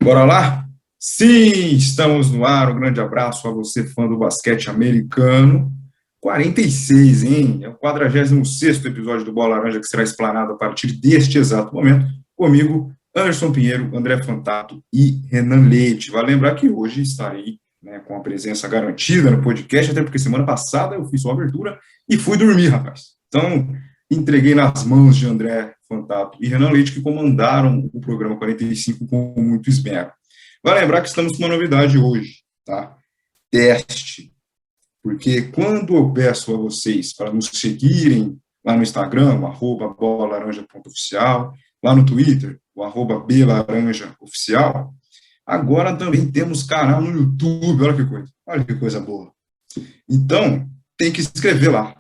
Bora lá? Sim, estamos no ar. Um grande abraço a você, fã do basquete americano. 46, hein? É o 46º episódio do Bola Laranja que será explanado a partir deste exato momento. Comigo, Anderson Pinheiro, André Fantato e Renan Leite. Vale lembrar que hoje estarei, né, com a presença garantida no podcast, até porque semana passada eu fiz sua abertura e fui dormir, rapaz. Então, entreguei nas mãos de André Fantato e Renan Leite, que comandaram o programa 45 com muito esmero. Vai lembrar que estamos com uma novidade hoje, tá? Teste. Porque quando eu peço a vocês para nos seguirem lá no Instagram, o @bolalaranja.oficial, lá no Twitter, o @blaranjaoficial, agora também temos canal no YouTube, olha que coisa boa. Então, tem que se inscrever lá.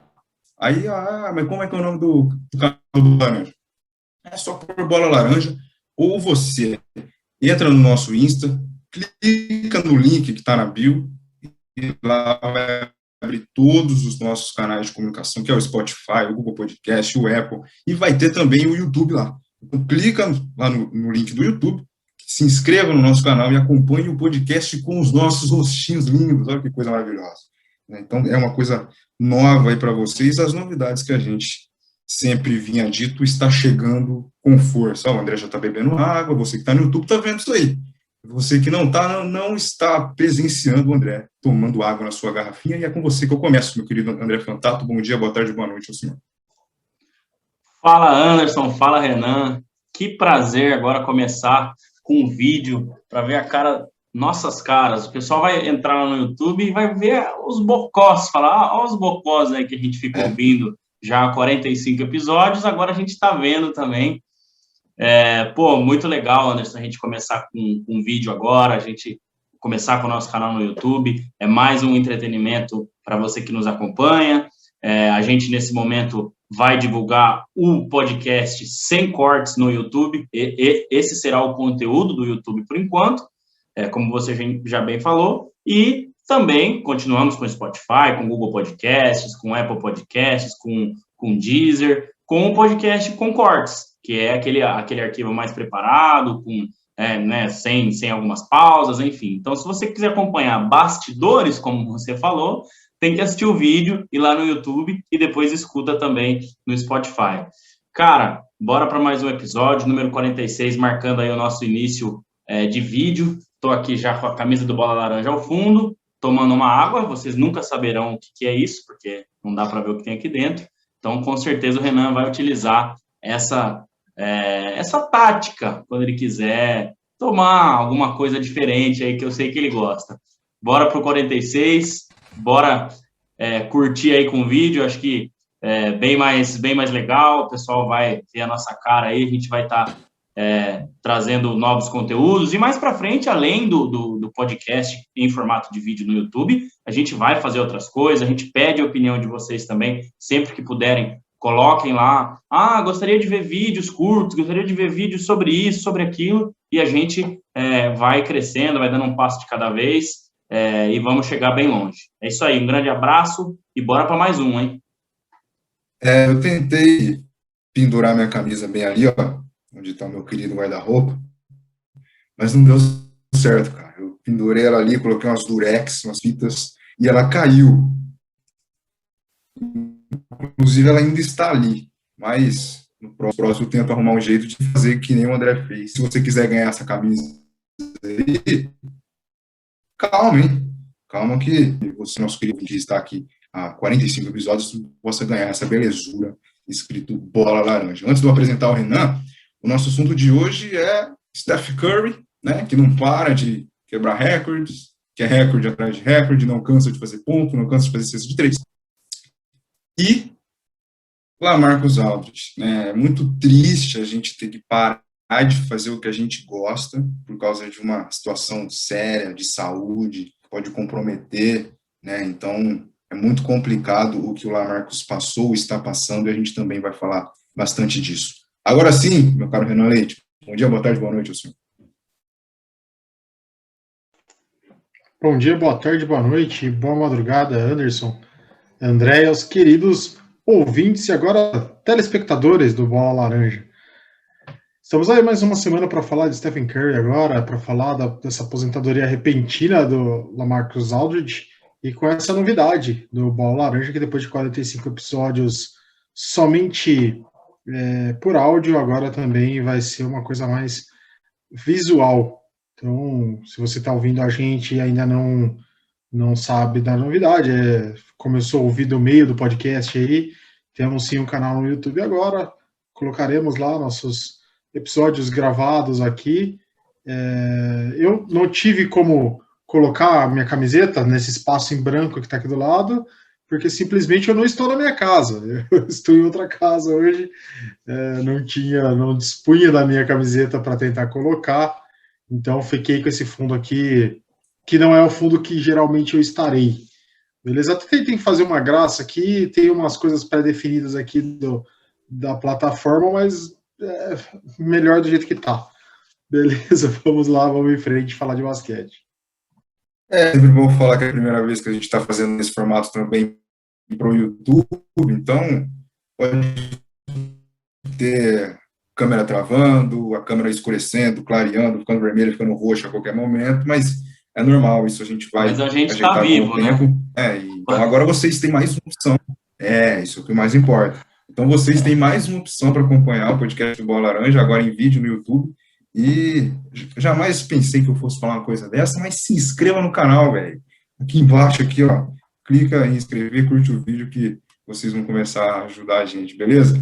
Aí, mas como é que é o nome do canal do Laranja? É só por Bola Laranja, ou você entra no nosso Insta, clica no link que está na bio, e lá vai abrir todos os nossos canais de comunicação, que é o Spotify, o Google Podcast, o Apple, e vai ter também o YouTube lá. Então, clica lá no link do YouTube, se inscreva no nosso canal e acompanhe o podcast com os nossos rostinhos lindos. Olha que coisa maravilhosa. Então, é uma coisa nova aí para vocês. As novidades que a gente sempre vinha dito está chegando com força. O André já está bebendo água, você que está no YouTube está vendo isso aí. Você que não está, não está presenciando o André tomando água na sua garrafinha, e é com você que eu começo, meu querido André Fantato. Bom dia, boa tarde, boa noite ao senhor. Fala, Anderson, fala, Renan. Que prazer agora começar com um vídeo para ver a cara, nossas caras. O pessoal vai entrar lá no YouTube e vai ver os bocós, falar, olha os bocós aí que a gente fica ouvindo já há 45 episódios, agora a gente está vendo também. Muito legal, Anderson, a gente começar com um vídeo agora, a gente começar com o nosso canal no YouTube, é mais um entretenimento para você que nos acompanha. A gente, nesse momento, vai divulgar o podcast sem cortes no YouTube, esse será o conteúdo do YouTube por enquanto, como você já bem falou, e também continuamos com o Spotify, com o Google Podcasts, com o Apple Podcasts, com Deezer, com o podcast com cortes, que é aquele arquivo mais preparado, sem algumas pausas, enfim. Então, se você quiser acompanhar bastidores, como você falou, tem que assistir o vídeo, ir lá no YouTube e depois escuta também no Spotify. Cara, bora para mais um episódio, número 46, marcando aí o nosso início de vídeo. Estou aqui já com a camisa do Bola Laranja ao fundo, tomando uma água. Vocês nunca saberão o que é isso, porque não dá para ver o que tem aqui dentro. Então, com certeza, o Renan vai utilizar essa tática quando ele quiser tomar alguma coisa diferente aí, que eu sei que ele gosta. Bora pro 46, bora curtir aí com o vídeo, acho que bem mais legal, o pessoal vai ver a nossa cara aí, a gente vai estar trazendo novos conteúdos, e mais para frente, além do podcast em formato de vídeo no YouTube, a gente vai fazer outras coisas, a gente pede a opinião de vocês também, sempre que puderem, coloquem lá, gostaria de ver vídeos curtos, gostaria de ver vídeos sobre isso, sobre aquilo, e a gente vai crescendo, vai dando um passo de cada vez, e vamos chegar bem longe. É isso aí, um grande abraço, e bora para mais um, hein? Eu tentei pendurar minha camisa bem ali, ó, onde está o meu querido guarda-roupa, mas não deu certo, cara. Eu pendurei ela ali, coloquei umas durex, umas fitas, e ela caiu. Inclusive, ela ainda está ali, mas no próximo eu tento arrumar um jeito de fazer que nem o André fez. Se você quiser ganhar essa camisa aí, calma, hein? Calma que você, nosso querido, que está aqui há 45 episódios, possa ganhar essa belezura escrito Bola Laranja. Antes de eu apresentar o Renan, o nosso assunto de hoje é Steph Curry, né, que não para de quebrar recordes, que é recorde atrás de recorde, não cansa de fazer ponto, não cansa de fazer cesta de três. E Lamarcus Aldridge, né? É muito triste a gente ter que parar de fazer o que a gente gosta por causa de uma situação séria de saúde, que pode comprometer, né? Então, é muito complicado o que o Lamarcus passou, está passando, e a gente também vai falar bastante disso. Agora sim, meu caro Renan Leite, bom dia, boa tarde, boa noite ao senhor. Bom dia, boa tarde, boa noite, boa madrugada, Anderson, André e aos queridos ouvintes e agora telespectadores do Bola Laranja. Estamos aí mais uma semana para falar de Stephen Curry agora, para falar dessa aposentadoria repentina do LaMarcus Aldridge e com essa novidade do Bola Laranja, que depois de 45 episódios somente por áudio, agora também vai ser uma coisa mais visual. Então, se você está ouvindo a gente e ainda não sabe da novidade, começou a ouvir do meio do podcast aí, temos sim um canal no YouTube agora, colocaremos lá nossos episódios gravados aqui. Eu não tive como colocar a minha camiseta nesse espaço em branco que está aqui do lado, porque simplesmente eu não estou na minha casa. Eu estou em outra casa hoje, não dispunha da minha camiseta para tentar colocar, então fiquei com esse fundo aqui, que não é o fundo que geralmente eu estarei. Beleza? Até tentei fazer uma graça aqui, tem umas coisas pré-definidas aqui da plataforma, mas melhor do jeito que tá. Beleza, vamos lá, vamos em frente falar de basquete. Sempre bom falar que é a primeira vez que a gente está fazendo esse formato também para o YouTube, então pode ter câmera travando, a câmera escurecendo, clareando, ficando vermelha, ficando roxa a qualquer momento, mas é normal, isso a gente vai ajeitar. Mas a gente está vivo, né? Então agora vocês têm mais uma opção. Isso é o que mais importa. Então vocês têm mais uma opção para acompanhar o podcast do Bola Laranja, agora em vídeo no YouTube. E jamais pensei que eu fosse falar uma coisa dessa, mas se inscreva no canal, velho. Aqui embaixo, aqui, ó, clica em inscrever, curte o vídeo que vocês vão começar a ajudar a gente, beleza?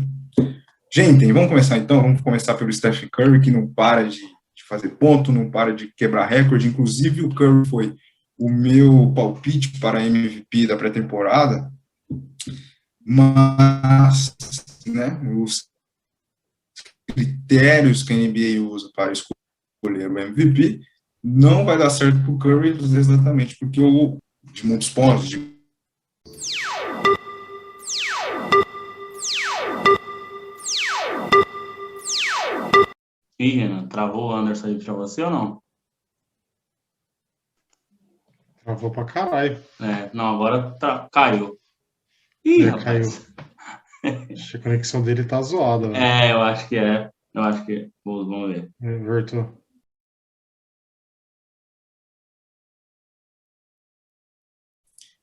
Gente, vamos começar então, vamos começar pelo Stephen Curry, que não para de fazer ponto, não para de quebrar recorde, inclusive o Curry foi o meu palpite para MVP da pré-temporada, mas, né, os critérios que a NBA usa para escolher o MVP não vai dar certo para o Curry exatamente porque de muitos pontos. Ih, Renan, travou o Anderson aí para você ou não? Travou pra caralho. Não, agora caiu. Ih, rapaz. Caiu. Acho que a conexão dele tá zoada. Né? Eu acho que é. Vamos ver. Voltou.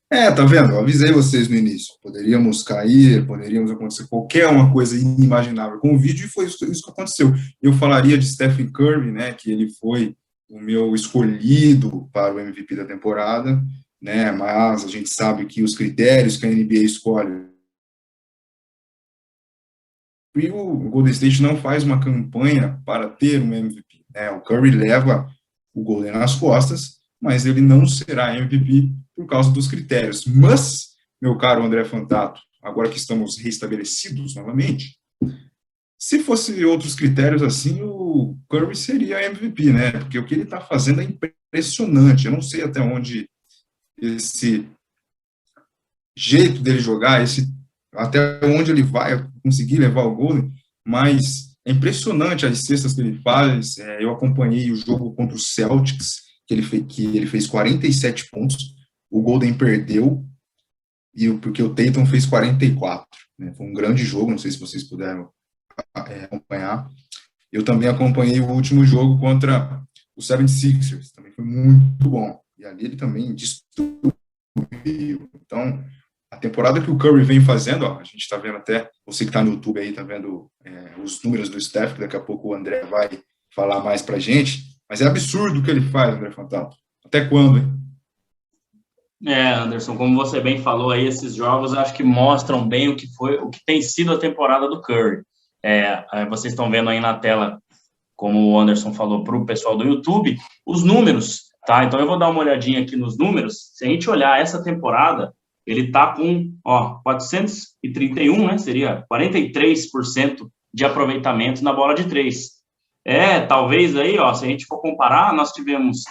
Tá vendo? Eu avisei vocês no início. Poderíamos cair, poderíamos acontecer qualquer uma coisa inimaginável com o vídeo, e foi isso que aconteceu. Eu falaria de Stephen Curry, né, que ele foi o meu escolhido para o MVP da temporada, né, mas a gente sabe que os critérios que a NBA escolhe, e o Golden State não faz uma campanha para ter um MVP. Né? O Curry leva o Golden nas costas, mas ele não será MVP por causa dos critérios. Mas, meu caro André Fantato, agora que estamos restabelecidos novamente, se fosse outros critérios assim, o Curry seria MVP, né? Porque o que ele está fazendo é impressionante. Eu não sei até onde esse jeito dele jogar, até onde ele vai conseguir levar o Golden, mas é impressionante as cestas que ele faz. Eu acompanhei o jogo contra o Celtics, que ele fez 47 pontos, o Golden perdeu, porque o Tatum fez 44. Né? Foi um grande jogo, não sei se vocês puderam acompanhar. Eu também acompanhei o último jogo contra o 76ers, também foi muito bom, e ali ele também destruiu. Então, a temporada que o Curry vem fazendo, a gente está vendo até, você que está no YouTube aí, está vendo os números do Steph, que daqui a pouco o André vai falar mais para a gente, mas é absurdo o que ele faz, André Fantato. Até quando, hein? Anderson, como você bem falou aí, esses jogos acho que mostram bem o que tem sido a temporada do Curry. Vocês estão vendo aí na tela, como o Anderson falou para o pessoal do YouTube, os números, tá? Então eu vou dar uma olhadinha aqui nos números. Se a gente olhar essa temporada, ele está com 431, né? Seria 43% de aproveitamento na bola de 3. Talvez aí, se a gente for comparar, nós tivemos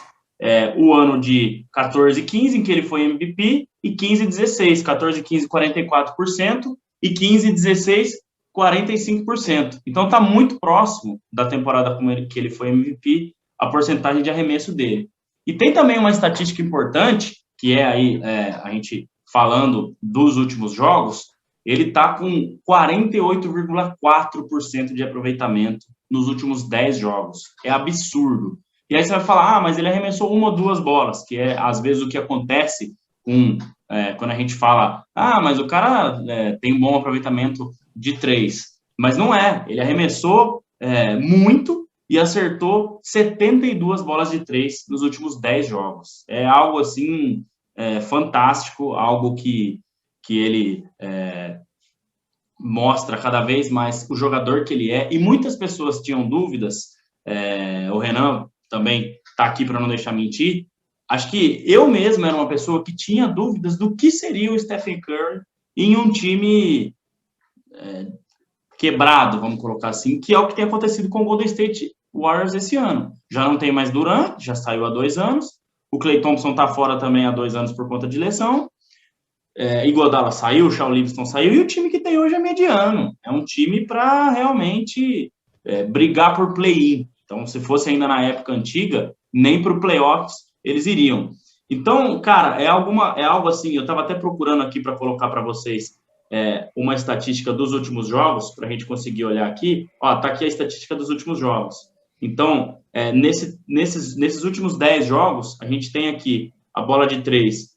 o ano de 14-15, em que ele foi MVP, e 15-16, 14-15, 44%, e 15-16, 45%. Então, está muito próximo da temporada que ele foi MVP, a porcentagem de arremesso dele. E tem também uma estatística importante, que aí a gente falando dos últimos jogos, ele está com 48,4% de aproveitamento nos últimos 10 jogos. É absurdo. E aí você vai falar, mas ele arremessou 1 ou 2 bolas, que é, às vezes, o que acontece quando a gente fala, mas o cara tem um bom aproveitamento de 3. Mas não é. Ele arremessou muito e acertou 72 bolas de 3 nos últimos 10 jogos. É algo, assim, fantástico, algo que ele mostra cada vez mais o jogador que ele é. E muitas pessoas tinham dúvidas, o Renan também está aqui para não deixar mentir. Acho que eu mesmo era uma pessoa que tinha dúvidas do que seria o Stephen Curry em um time quebrado, vamos colocar assim, que é o que tem acontecido com o Golden State Warriors esse ano. Já não tem mais Durant, já saiu há 2 anos. O Klay Thompson está fora também há 2 anos por conta de lesão. Iguodala saiu, o Shaun Livingston saiu, e o time que tem hoje é mediano. É um time para realmente brigar por play-in. Então, se fosse ainda na época antiga, nem para o playoffs eles iriam. Então, cara, é algo assim, eu estava até procurando aqui para colocar para vocês uma estatística dos últimos jogos, para a gente conseguir olhar aqui. Tá aqui a estatística dos últimos jogos. Então, nesses últimos 10 jogos, a gente tem aqui a bola de 3,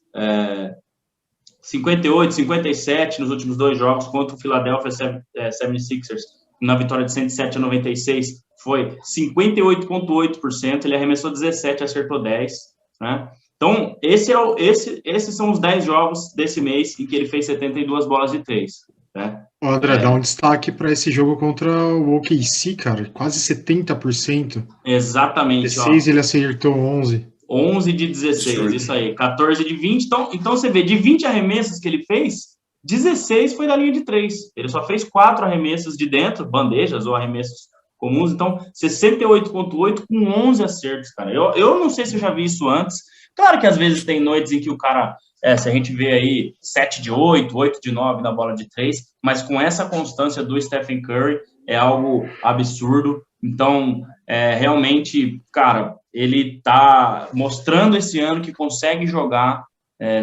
58, 57 nos últimos 2 jogos contra o Philadelphia 76ers, na vitória de 107-96, foi 58,8%, ele arremessou 17, acertou 10, né? Então, esses são os 10 jogos desse mês em que ele fez 72 bolas de 3, né? André, dá um destaque para esse jogo contra o OKC, cara, quase 70%. Exatamente. 16 ele acertou 11. 11 de 16, isso aí, 14 de 20. Então você vê, de 20 arremessos que ele fez, 16 foi da linha de 3. Ele só fez 4 arremessos de dentro, bandejas ou arremessos comuns. Então, 68,8 com 11 acertos, cara. Eu não sei se eu já vi isso antes. Claro que às vezes tem noites em que o cara, se a gente vê aí 7 de 8, 8 de 9 na bola de 3, mas com essa constância do Stephen Curry é algo absurdo. Então, realmente, cara, ele tá mostrando esse ano que consegue jogar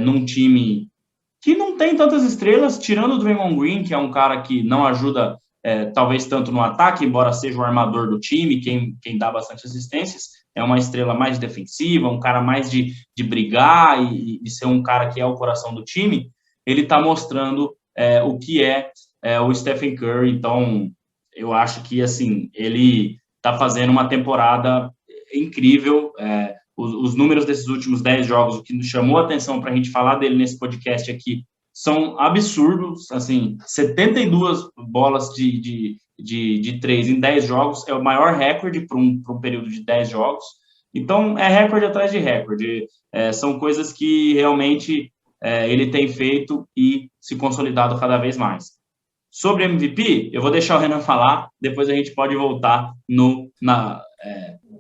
num time que não tem tantas estrelas, tirando o Draymond Green, que é um cara que não ajuda talvez tanto no ataque, embora seja o armador do time, quem dá bastante assistências, é uma estrela mais defensiva, um cara mais de brigar e de ser um cara que é o coração do time. Ele está mostrando o que é o Stephen Curry. Então, eu acho que, assim, ele está fazendo uma temporada incrível. Os números desses últimos 10 jogos, o que nos chamou a atenção para a gente falar dele nesse podcast aqui, são absurdos. Assim, 72 bolas de 3 em 10 jogos é o maior recorde para um período de 10 jogos. Então, é recorde atrás de recorde. São coisas que realmente ele tem feito e se consolidado cada vez mais. Sobre MVP, eu vou deixar o Renan falar, depois a gente pode voltar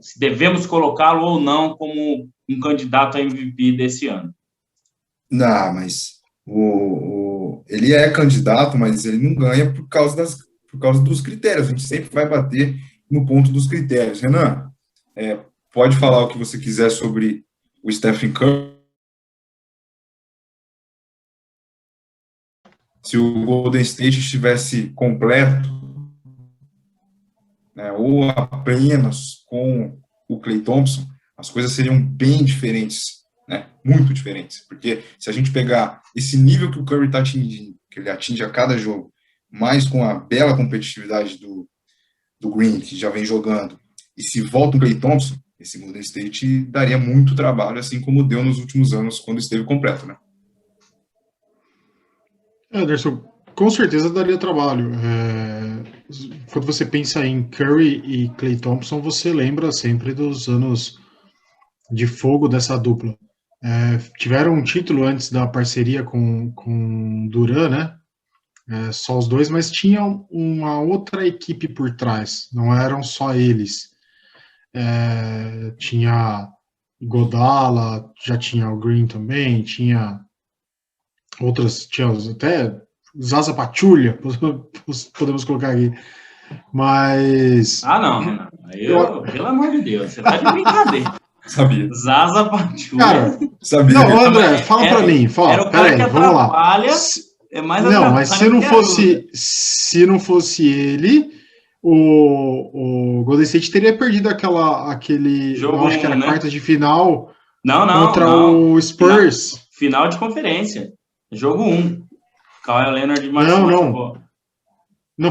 se devemos colocá-lo ou não como um candidato a MVP desse ano. Não, mas ele é candidato, mas ele não ganha por causa dos critérios. A gente sempre vai bater no ponto dos critérios. Renan, pode falar o que você quiser sobre o Stephen Curry. Se o Golden State estivesse completo, ou apenas com o Klay Thompson, as coisas seriam bem diferentes, muito diferentes, porque se a gente pegar esse nível que o Curry está atingindo, que ele atinge a cada jogo, mais com a bela competitividade do Green, que já vem jogando, e se volta o Klay Thompson, esse Golden State daria muito trabalho, assim como deu nos últimos anos, quando esteve completo, né? Anderson, com certeza daria trabalho. Quando você pensa em Curry e Klay Thompson, você lembra sempre dos anos de fogo dessa dupla. Tiveram um título antes da parceria com Durant, né? Só os dois, mas tinha uma outra equipe por trás, não eram só eles. Tinha Iguodala, já tinha o Green também, tinha outras, tinha até Zaza Pachulia, podemos colocar aqui. Mas. Não. Pelo amor de Deus, você tá de brincadeira. Sabia. Zaza Pachulia. Cara, sabia. Não, André, fala pra mim. Era o cara que atrapalha. Não, mas se não fosse ele, o Golden State teria perdido aquele, Jogo eu acho que era né? quartas de final Não. contra o Spurs. Final de conferência. Jogo 1. Kawhi Leonard se Não. machucou. Não,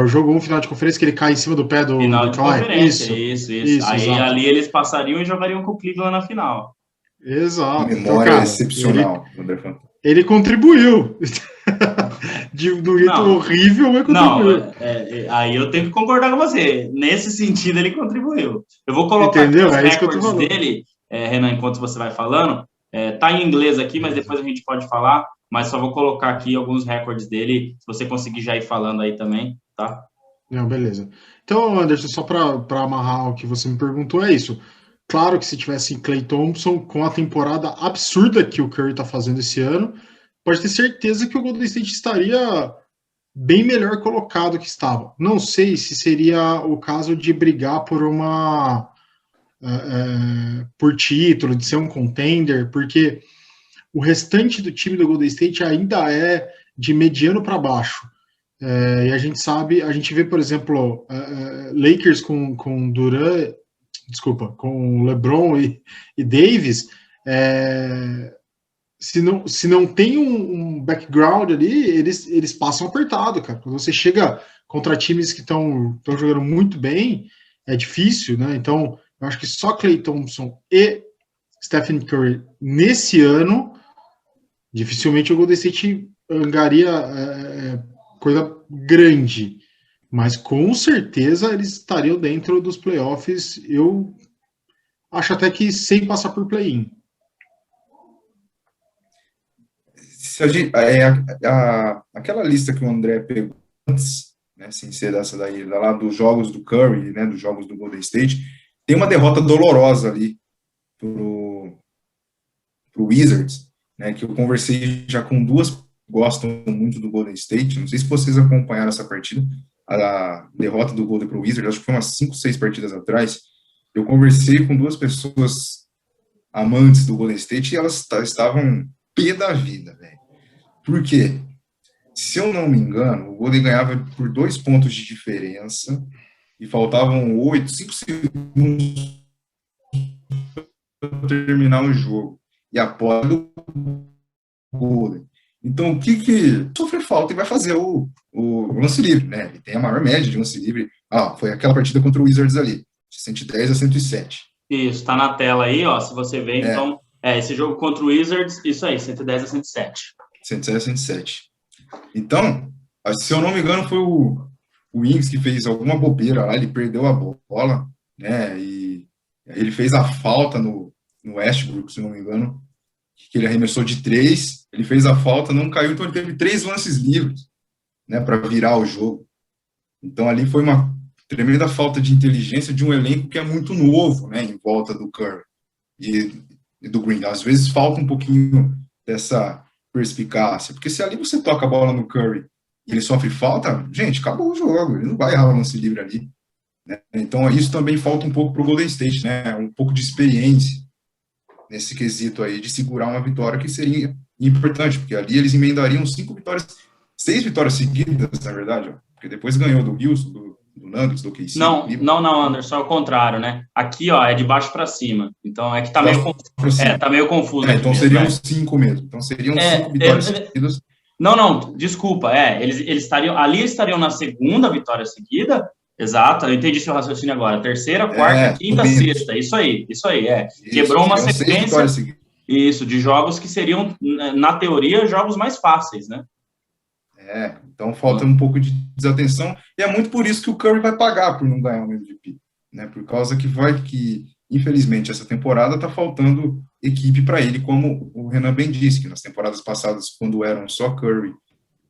o jogo 1, final de conferência, que ele cai em cima do pé Final do de Kawhi. conferência, isso. Aí Exato. ali eles passariam e jogariam com o Cleveland na final. Exato. Então, Memória cara, excepcional, André Fanto. ele contribuiu. Do jeito horrível, mas contribuiu. Aí eu tenho que concordar com você. Nesse sentido, ele contribuiu. Eu vou colocar Entendeu? aqui os Isso que eu tô recordes falando. dele, Renan, enquanto você vai falando. Tá em inglês aqui, mas depois a gente pode falar. Mas só vou colocar aqui alguns recordes dele, se você conseguir já ir falando aí também, tá? Não, beleza. Então, Anderson, só para amarrar o que você me perguntou, é isso. Claro que se tivesse Klay Thompson com a temporada absurda que o Curry está fazendo esse ano, pode ter certeza que o Golden State estaria bem melhor colocado que estava. Não sei se seria o caso de brigar por por título, de ser um contender, porque o restante do time do Golden State ainda é de mediano para baixo. E a gente sabe, a gente vê, por exemplo, Lakers com Durant, desculpa, com LeBron e Davis, se não tem um background ali, eles passam apertado, cara. Quando você chega contra times que estão jogando muito bem, é difícil, né? Então, eu acho que só Klay Thompson e Stephen Curry nesse ano, dificilmente o Golden State angaria coisa grande, mas com certeza eles estariam dentro dos playoffs. Eu acho até que sem passar por play-in. Aquela lista que o André pegou antes, né, sem ser dessa daí, lá dos jogos do Curry, né, dos jogos do Golden State, tem uma derrota dolorosa ali pro Wizards, né, que eu conversei já com duas que gostam muito do Golden State, não sei se vocês acompanharam essa partida, a derrota do Golden pro Wizards, acho que foi umas 5, 6 partidas atrás, eu conversei com duas pessoas amantes do Golden State e elas estavam pé da vida, velho. Por quê? Se eu não me engano, o Golden ganhava por 2 pontos de diferença e faltavam 5 segundos para terminar o jogo. E a posse do Golden. Então, o que sofre falta e vai fazer o lance livre, né? Ele tem a maior média de lance livre. Foi aquela partida contra o Wizards ali, de 110 a 107. Isso, tá na tela aí, ó, se você ver, então, esse jogo contra o Wizards, isso aí, 110 a 107. 110 a 107. Então, se eu não me engano, foi o Wings que fez alguma bobeira lá, ele perdeu a bola, né, e ele fez a falta no Westbrook, se eu não me engano, que ele arremessou de 3, ele fez a falta, não caiu, então ele teve 3 lances livres, né, para virar o jogo. Então, ali foi uma tremenda falta de inteligência de um elenco que é muito novo, né, em volta do Curry e do Green. Às vezes falta um pouquinho dessa perspicácia, porque se ali você toca a bola no Curry e ele sofre falta, gente, acabou o jogo, ele não vai errar o lance livre ali, né? Então isso também falta um pouco para o Golden State, né? Um pouco de experiência nesse quesito aí de segurar uma vitória que seria importante, porque ali eles emendariam 6 vitórias seguidas, na verdade, porque depois ganhou do Houston, do Nuggets, do KC. Não, Anderson, é o contrário, né? Aqui, ó, é de baixo para cima. Então, é que tá meio confuso. Tá meio confuso. Então seriam 5 mesmo. Então seriam 5 vitórias seguidas. Não, desculpa. Eles estariam na segunda vitória seguida. Exato, eu entendi seu raciocínio agora. Terceira, quarta, quinta, sexta. Isso aí. Quebrou uma sequência. Isso, de jogos que seriam, na teoria, jogos mais fáceis, né? Então falta um pouco de desatenção, e é muito por isso que o Curry vai pagar por não ganhar o MVP, né? Por causa que infelizmente, essa temporada tá faltando equipe para ele, como o Renan bem disse, que nas temporadas passadas, quando eram só Curry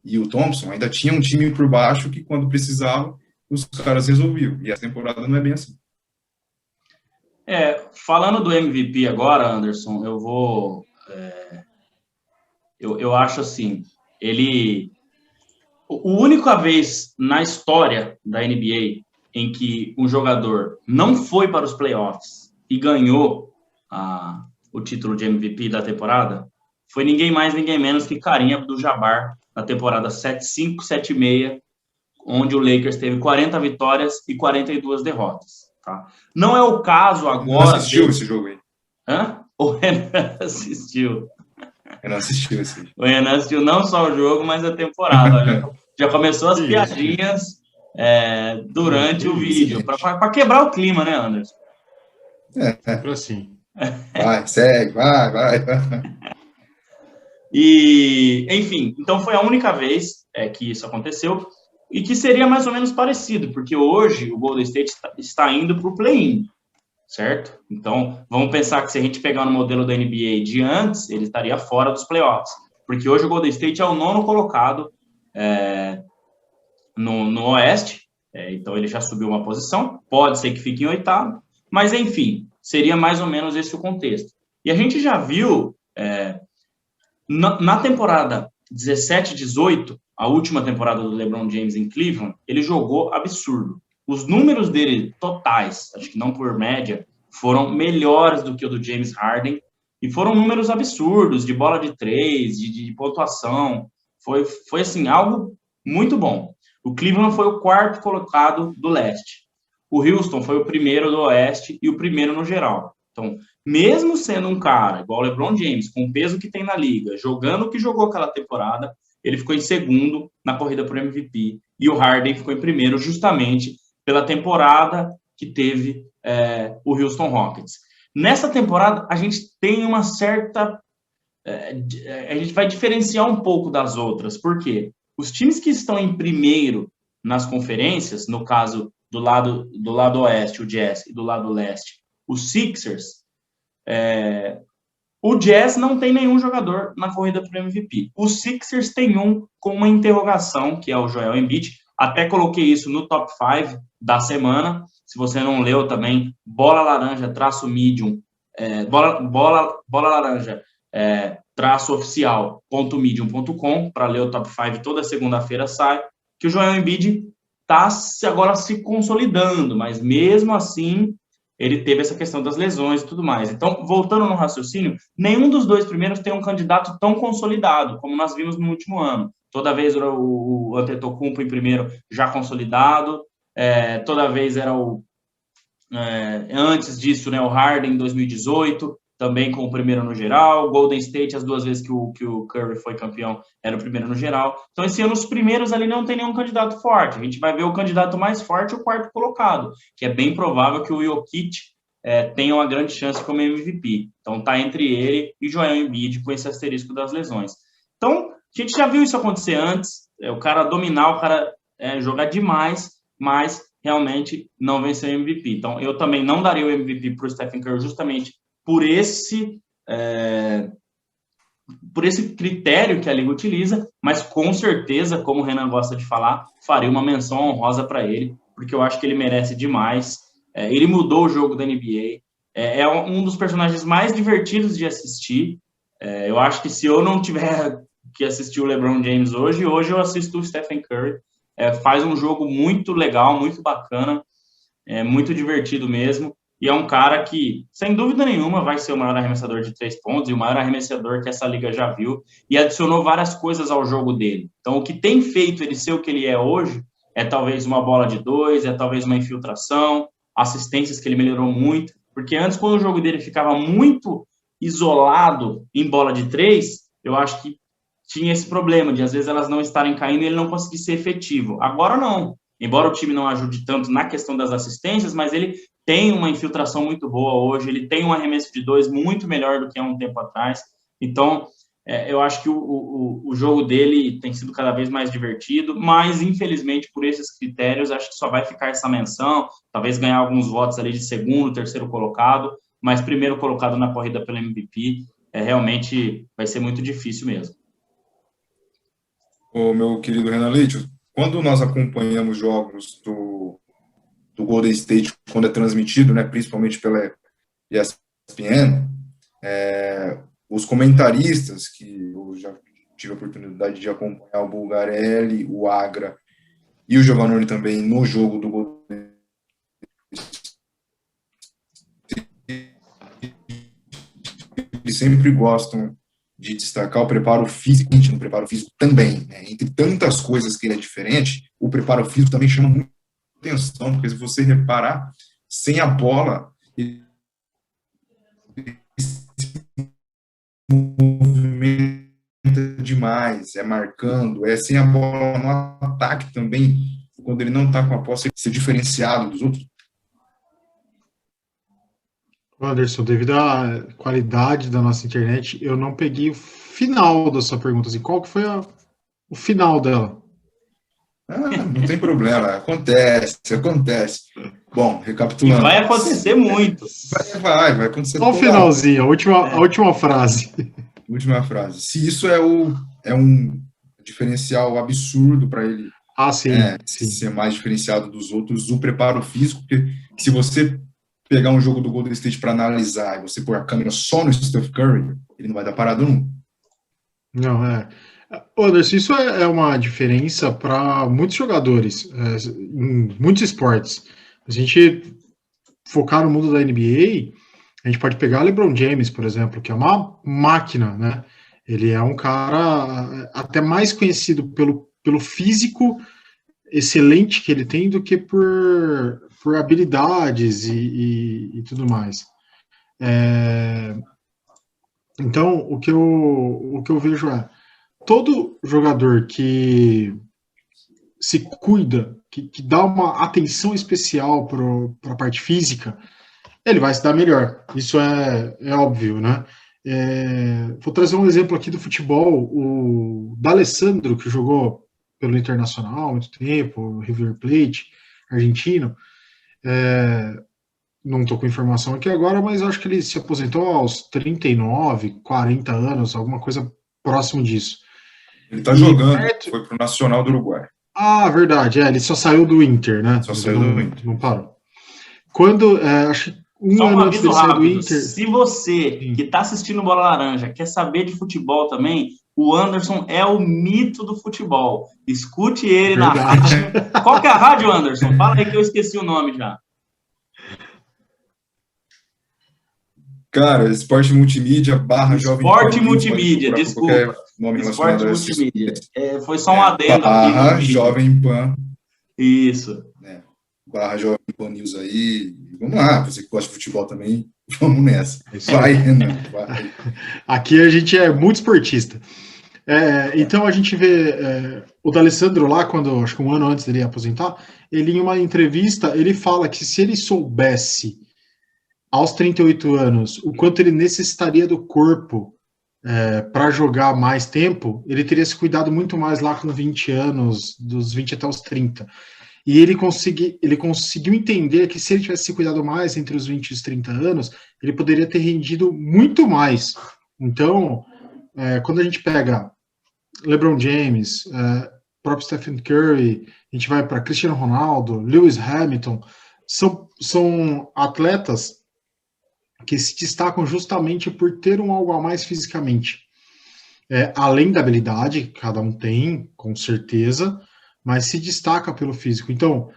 e o Thompson, ainda tinha um time por baixo que, quando precisava, os caras resolviam, e essa temporada não é bem assim. Falando do MVP agora, Anderson, eu acho assim, a única vez na história da NBA em que um jogador não foi para os playoffs e ganhou o título de MVP da temporada foi ninguém mais, ninguém menos que Kareem Abdul-Jabbar na temporada 7-5, 7-6, onde o Lakers teve 40 vitórias e 42 derrotas. Tá? Não é o caso agora... Não assistiu esse jogo aí? Hã? O Renan assistiu. Eu não assisti esse vídeo. O Renan assistiu não só o jogo, mas a temporada. Já começou as piadinhas durante o vídeo, para quebrar o clima, né, Anderson? Sempre assim. Vai, segue, vai. E, enfim, então foi a única vez que isso aconteceu e que seria mais ou menos parecido, porque hoje o Golden State está indo para o play-in, certo? Então, vamos pensar que se a gente pegar no modelo da NBA de antes, ele estaria fora dos playoffs, porque hoje o Golden State é o 9º colocado no Oeste, então ele já subiu uma posição, pode ser que fique em 8º, mas enfim, seria mais ou menos esse o contexto. E a gente já viu na temporada 17-18, a última temporada do LeBron James em Cleveland, ele jogou absurdo. Os números dele totais, acho que não por média, foram melhores do que o do James Harden, e foram números absurdos, de bola de 3, de pontuação, foi assim, algo muito bom. O Cleveland foi o 4º colocado do leste. O Houston foi o 1º do oeste e o 1º no geral. Então, mesmo sendo um cara igual o LeBron James, com o peso que tem na liga, jogando o que jogou aquela temporada, ele ficou em 2º na corrida por MVP e o Harden ficou em 1º justamente pela temporada que teve o Houston Rockets. Nessa temporada, a gente tem uma certa... a gente vai diferenciar um pouco das outras. Por quê? Os times que estão em 1º nas conferências, no caso do lado oeste, o Jazz, e do lado leste, os Sixers, o Jazz não tem nenhum jogador na corrida para o MVP. Os Sixers tem um com uma interrogação, que é o Joel Embiid. Até coloquei isso no top 5 da semana. Se você não leu também, bola laranja, traço medium, bola laranja, traço oficial, .medium.com, para ler o top 5 toda segunda-feira sai, que o Joel Embiid está agora se consolidando, mas mesmo assim ele teve essa questão das lesões e tudo mais. Então, voltando no raciocínio, nenhum dos dois primeiros tem um candidato tão consolidado, como nós vimos no último ano. Toda vez era o Antetokounmpo em primeiro já consolidado, toda vez era antes disso, né, o Harden em 2018, também com o 1º no geral, Golden State, as 2 vezes que o Curry foi campeão, era o 1º no geral. Então, esse ano, os primeiros ali não tem nenhum candidato forte. A gente vai ver o candidato mais forte, o 4º colocado, que é bem provável que o Jokic tenha uma grande chance como MVP. Então, tá entre ele e Joel Embiid, com esse asterisco das lesões. Então, a gente já viu isso acontecer antes, o cara dominar, o cara jogar demais, mas realmente não venceu o MVP. Então, eu também não daria o MVP para o Stephen Curry justamente por esse critério que a Liga utiliza, mas com certeza, como o Renan gosta de falar, faria uma menção honrosa para ele, porque eu acho que ele merece demais. Ele mudou o jogo da NBA, é um dos personagens mais divertidos de assistir. Eu acho que se eu não tiver que assistir o LeBron James hoje eu assisto o Stephen Curry. Faz um jogo muito legal, muito bacana, muito divertido mesmo. E é um cara que, sem dúvida nenhuma, vai ser o maior arremessador de 3 pontos e o maior arremessador que essa liga já viu, e adicionou várias coisas ao jogo dele. Então, o que tem feito ele ser o que ele é hoje é talvez uma bola de 2, é talvez uma infiltração, assistências que ele melhorou muito, porque antes, quando o jogo dele ficava muito isolado em bola de 3, eu acho que tinha esse problema de, às vezes, elas não estarem caindo e ele não conseguir ser efetivo. Agora, não. Embora o time não ajude tanto na questão das assistências, mas ele tem uma infiltração muito boa hoje, ele tem um arremesso de 2 muito melhor do que há um tempo atrás. Então, eu acho que o jogo dele tem sido cada vez mais divertido, mas, infelizmente, por esses critérios, acho que só vai ficar essa menção, talvez ganhar alguns votos ali de 2º, 3º colocado, mas 1º colocado na corrida pelo MVP, realmente vai ser muito difícil mesmo. Ô, meu querido Renan Leite, quando nós acompanhamos jogos do Golden State, quando é transmitido, né, principalmente pela ESPN, os comentaristas, que eu já tive a oportunidade de acompanhar, o Bulgarelli, o Agra e o Giovannone também no jogo do Golden State, eles sempre gostam de destacar o preparo físico, no preparo físico também, né? Entre tantas coisas que ele é diferente, o preparo físico também chama muita atenção, porque se você reparar, sem a bola, ele se movimenta demais, é marcando, é sem a bola no ataque também, quando ele não está com a posse, ser diferenciado dos outros. Anderson, devido à qualidade da nossa internet, eu não peguei o final da sua pergunta. Assim, qual que foi o final dela? Não tem problema, acontece. Bom, recapitulando. E vai acontecer muito. Vai acontecer. Só o finalzinho, a última frase. Última frase. Se isso é um diferencial absurdo para ele sim. ser mais diferenciado dos outros, o preparo físico, porque se você pegar um jogo do Golden State para analisar e você pôr a câmera só no Steph Curry, ele não vai dar parada nunca. Não, Anderson, isso é uma diferença para muitos jogadores, em muitos esportes. A gente focar no mundo da NBA, a gente pode pegar LeBron James, por exemplo, que é uma máquina, né? Ele é um cara até mais conhecido pelo físico excelente que ele tem do que por habilidades e tudo mais. Então, o que eu vejo é todo jogador que se cuida, que dá uma atenção especial para a parte física, ele vai se dar melhor. Isso é óbvio, né? Vou trazer um exemplo aqui do futebol. O D'Alessandro, que jogou pelo Internacional há muito tempo, River Plate, argentino, não estou com informação aqui agora, mas acho que ele se aposentou aos 39, 40 anos, alguma coisa próximo disso. Ele está jogando, foi para o Nacional do Uruguai. Ah, verdade, ele só saiu do Inter, né? Só saiu do Inter. Não parou. Quando, acho que só um aviso rápido, se você que está assistindo Bola Laranja quer saber de futebol também, o Anderson é o mito do futebol. Escute ele na rádio. Qual que é a rádio, Anderson? Fala aí que eu esqueci o nome já. Cara, Esporte Multimídia / Jovem Esporte Multimídia, desculpa. Nome Esporte Multimídia. Foi só um adendo aqui. / Jovem Pan. Isso. / Jovem Pan News aí. Vamos lá, você que gosta de futebol também, vamos nessa. Vai, Renan, vai. Aqui a gente é muito esportista. Então a gente vê o D'Alessandro lá, quando acho que um ano antes dele aposentar, ele em uma entrevista, ele fala que se ele soubesse aos 38 anos o quanto ele necessitaria do corpo para jogar mais tempo, ele teria se cuidado muito mais lá com 20 anos, dos 20 até os 30. E ele conseguiu entender que se ele tivesse se cuidado mais entre os 20 e os 30 anos, ele poderia ter rendido muito mais. Então, quando a gente pega LeBron James, próprio Stephen Curry, a gente vai para Cristiano Ronaldo, Lewis Hamilton, são atletas que se destacam justamente por ter algo a mais fisicamente. Além da habilidade, que cada um tem, com certeza, mas se destaca pelo físico. Então,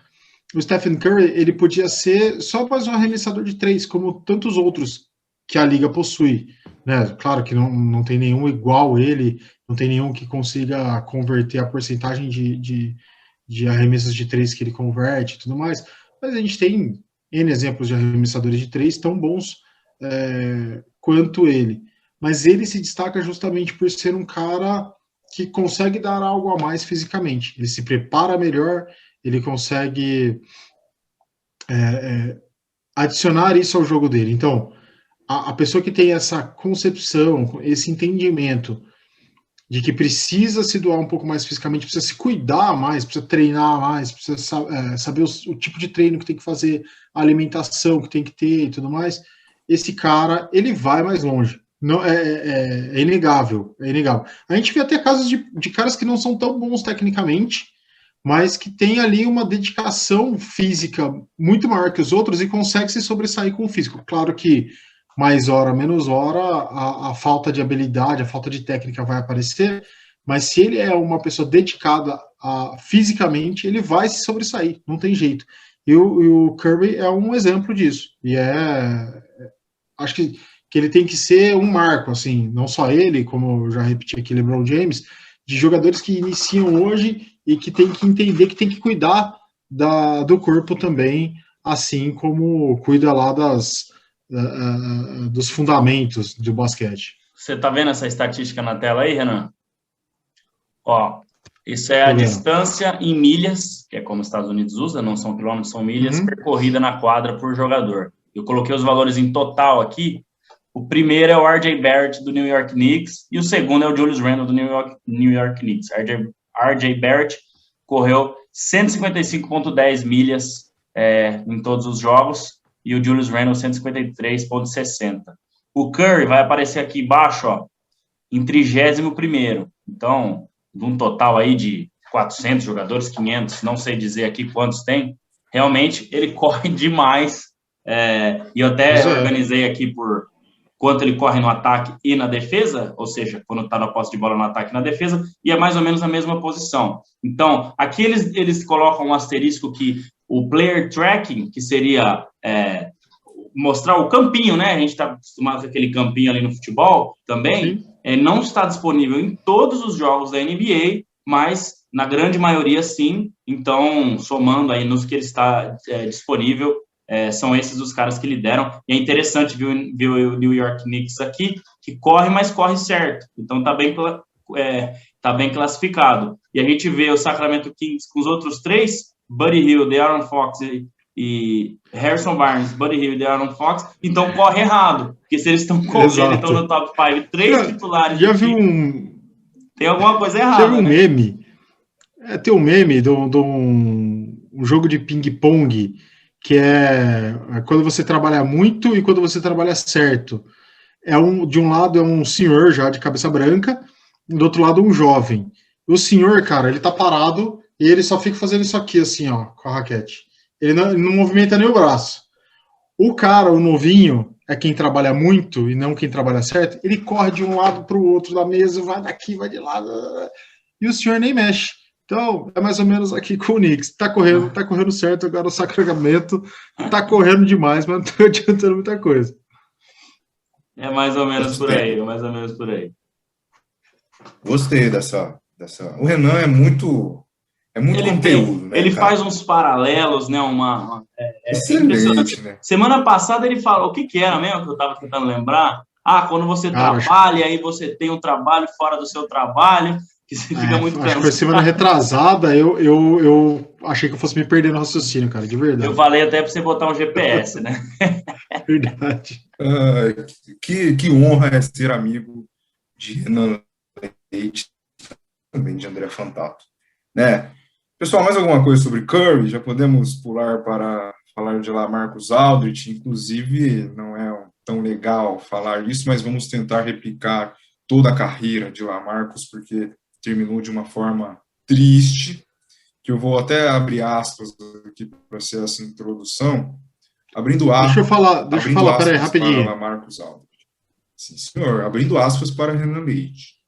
o Stephen Curry, ele podia ser só mais um arremessador de 3, como tantos outros que a liga possui. Né? Claro que não tem nenhum igual ele, não tem nenhum que consiga converter a porcentagem de arremessos de 3 que ele converte e tudo mais, mas a gente tem N exemplos de arremessadores de 3 tão bons quanto ele. Mas ele se destaca justamente por ser um cara que consegue dar algo a mais fisicamente. Ele se prepara melhor, ele consegue adicionar isso ao jogo dele. Então, a pessoa que tem essa concepção, esse entendimento de que precisa se doar um pouco mais fisicamente, precisa se cuidar mais, precisa treinar mais, precisa saber o tipo de treino que tem que fazer, a alimentação que tem que ter e tudo mais, esse cara, ele vai mais longe. Não, é inegável, é inegável. A gente vê até casos de caras que não são tão bons tecnicamente, mas que tem ali uma dedicação física muito maior que os outros e consegue se sobressair com o físico. Claro que mais hora, menos hora, a falta de habilidade, a falta de técnica vai aparecer, mas se ele é uma pessoa dedicada fisicamente, ele vai se sobressair, não tem jeito. E o Curry é um exemplo disso. E acho que que ele tem que ser um marco, assim, não só ele, como eu já repeti aqui, LeBron James, de jogadores que iniciam hoje e que tem que entender que tem que cuidar do corpo também, assim como cuida lá dos fundamentos do basquete. Você tá vendo essa estatística na tela aí, Renan? Ó, isso é a distância em milhas, que é como os Estados Unidos usa, não são quilômetros, são milhas, percorrida na quadra por jogador. Eu coloquei os valores em total aqui. O primeiro é o R.J. Barrett, do New York Knicks, e o segundo é o Julius Randle, do New York Knicks. R.J. Barrett correu 155,10 milhas em todos os jogos, e o Julius Randle 153,60. O Curry vai aparecer aqui embaixo, ó, em 31º. Então, de um total aí de 400 jogadores, 500, não sei dizer aqui quantos tem, realmente ele corre demais. E eu até organizei aqui por quanto ele corre no ataque e na defesa, ou seja, quando está na posse de bola no ataque e na defesa, e é mais ou menos a mesma posição. Então, aqui eles colocam um asterisco que o player tracking, que seria mostrar o campinho, né? A gente está acostumado com aquele campinho ali no futebol também, não está disponível em todos os jogos da NBA, mas na grande maioria sim. Então, somando aí nos que ele está disponível, são esses os caras que lideram. E é interessante ver o New York Knicks aqui, que corre, mas corre certo. Então, tá bem classificado. E a gente vê o Sacramento Kings com os outros três, Buddy Hield, De'Aaron Fox e Harrison Barnes, Buddy Hield e De'Aaron Fox, então corre errado. Porque se eles estão correndo, estão no top 5, três titulares. Já viu tem alguma coisa errada. Já viu um meme? Tem um meme de um jogo de ping-pong, que é quando você trabalha muito e quando você trabalha certo. De um lado é um senhor já de cabeça branca, e do outro lado um jovem. O senhor, cara, ele tá parado e ele só fica fazendo isso aqui, assim, ó, com a raquete. Ele não movimenta nem o braço. O cara, o novinho, é quem trabalha muito e não quem trabalha certo. Ele corre de um lado para o outro da mesa, vai daqui, vai de lá, e o senhor nem mexe. Então, é mais ou menos aqui com o Knicks. Tá correndo certo, agora o Sacramento tá correndo demais, mas não tá adiantando muita coisa. É mais ou menos por aí, Gostei dessa. O Renan é muito conteúdo, né? Ele faz uns paralelos, né? Excelente, né? Semana passada ele falou, o que era mesmo que eu estava tentando lembrar? Quando você trabalha, aí você tem um trabalho fora do seu trabalho, que você fica muito cansado. Acho que foi semana retrasada, eu achei que eu fosse me perder no raciocínio, cara, de verdade. Eu falei até para você botar um GPS, né? Verdade. Que honra é ser amigo de Renan Leite, também de André Fantato, né? Pessoal, mais alguma coisa sobre Curry? Já podemos pular para falar de Lamarcus Aldridge, inclusive não é tão legal falar isso, mas vamos tentar replicar toda a carreira de Lamarcus, porque terminou de uma forma triste, que eu vou até abrir aspas aqui para ser essa introdução, abrindo aspas. Deixa eu falar, peraí, rapidinho. Para Lamarcus Aldridge. Sim, senhor, abrindo aspas para Renan Leite.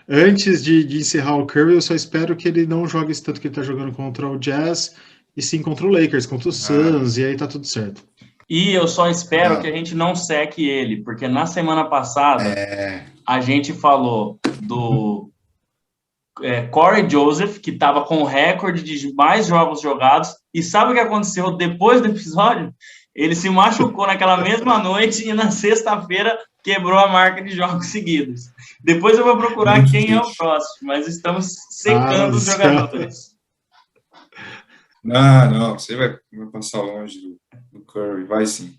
Antes de encerrar o Curry, eu só espero que ele não jogue esse tanto que ele tá jogando contra o Jazz, e sim contra o Lakers, contra o Suns, e aí tá tudo certo. E eu só espero que a gente não seque ele, porque na semana passada a gente falou do Corey Joseph, que estava com o recorde de mais jogos jogados, e sabe o que aconteceu depois do episódio? Ele se machucou naquela mesma noite e na sexta-feira quebrou a marca de jogos seguidos. Depois eu vou procurar quem é o próximo, mas estamos secando os jogadores. Não, você vai passar longe do Curry, vai sim.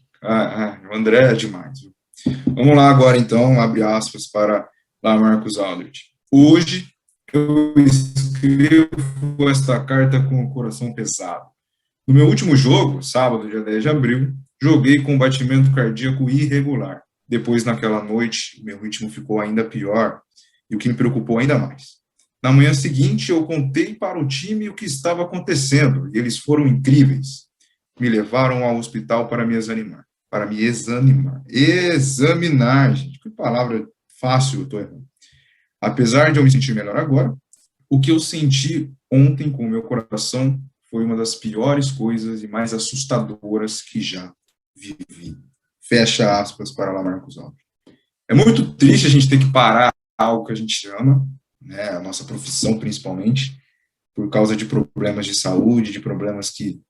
O André é demais. Vamos lá agora, então, abre aspas para Lamarcus Aldridge. Hoje eu escrevo esta carta com o coração pesado. No meu último jogo, sábado, dia 10 de abril, joguei com batimento cardíaco irregular. Depois, naquela noite, meu ritmo ficou ainda pior, e o que me preocupou ainda mais. Na manhã seguinte, eu contei para o time o que estava acontecendo, e eles foram incríveis. Me levaram ao hospital para me examinar. Examinar, gente, que palavra fácil eu estou errando. Apesar de eu me sentir melhor agora, o que eu senti ontem com o meu coração foi uma das piores coisas e mais assustadoras que já vivi. Fecha aspas para Lamarcus Aldridge. É muito triste a gente ter que parar algo que a gente ama, né, a nossa profissão principalmente, por causa de problemas de saúde, de problemas que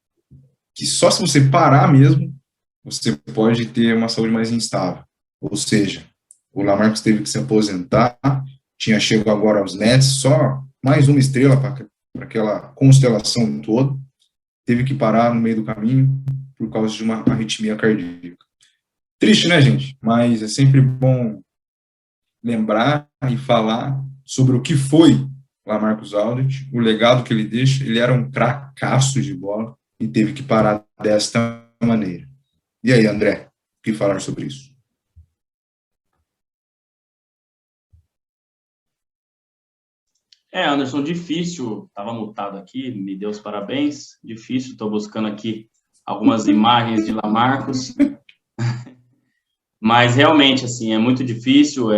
só se você parar mesmo, você pode ter uma saúde mais instável. Ou seja, o Lamarcus teve que se aposentar, tinha chegado agora aos Nets, só mais uma estrela para aquela constelação toda, teve que parar no meio do caminho por causa de uma arritmia cardíaca. Triste, né, gente? Mas é sempre bom lembrar e falar sobre o que foi Lamarcus Aldridge, o legado que ele deixa. Ele era um cracaço de bola e teve que parar desta maneira. E aí, André, o que falar sobre isso? Anderson, difícil, estava mutado aqui, me deu os parabéns, difícil, estou buscando aqui algumas imagens de Lamarcus, mas realmente, assim, é muito difícil.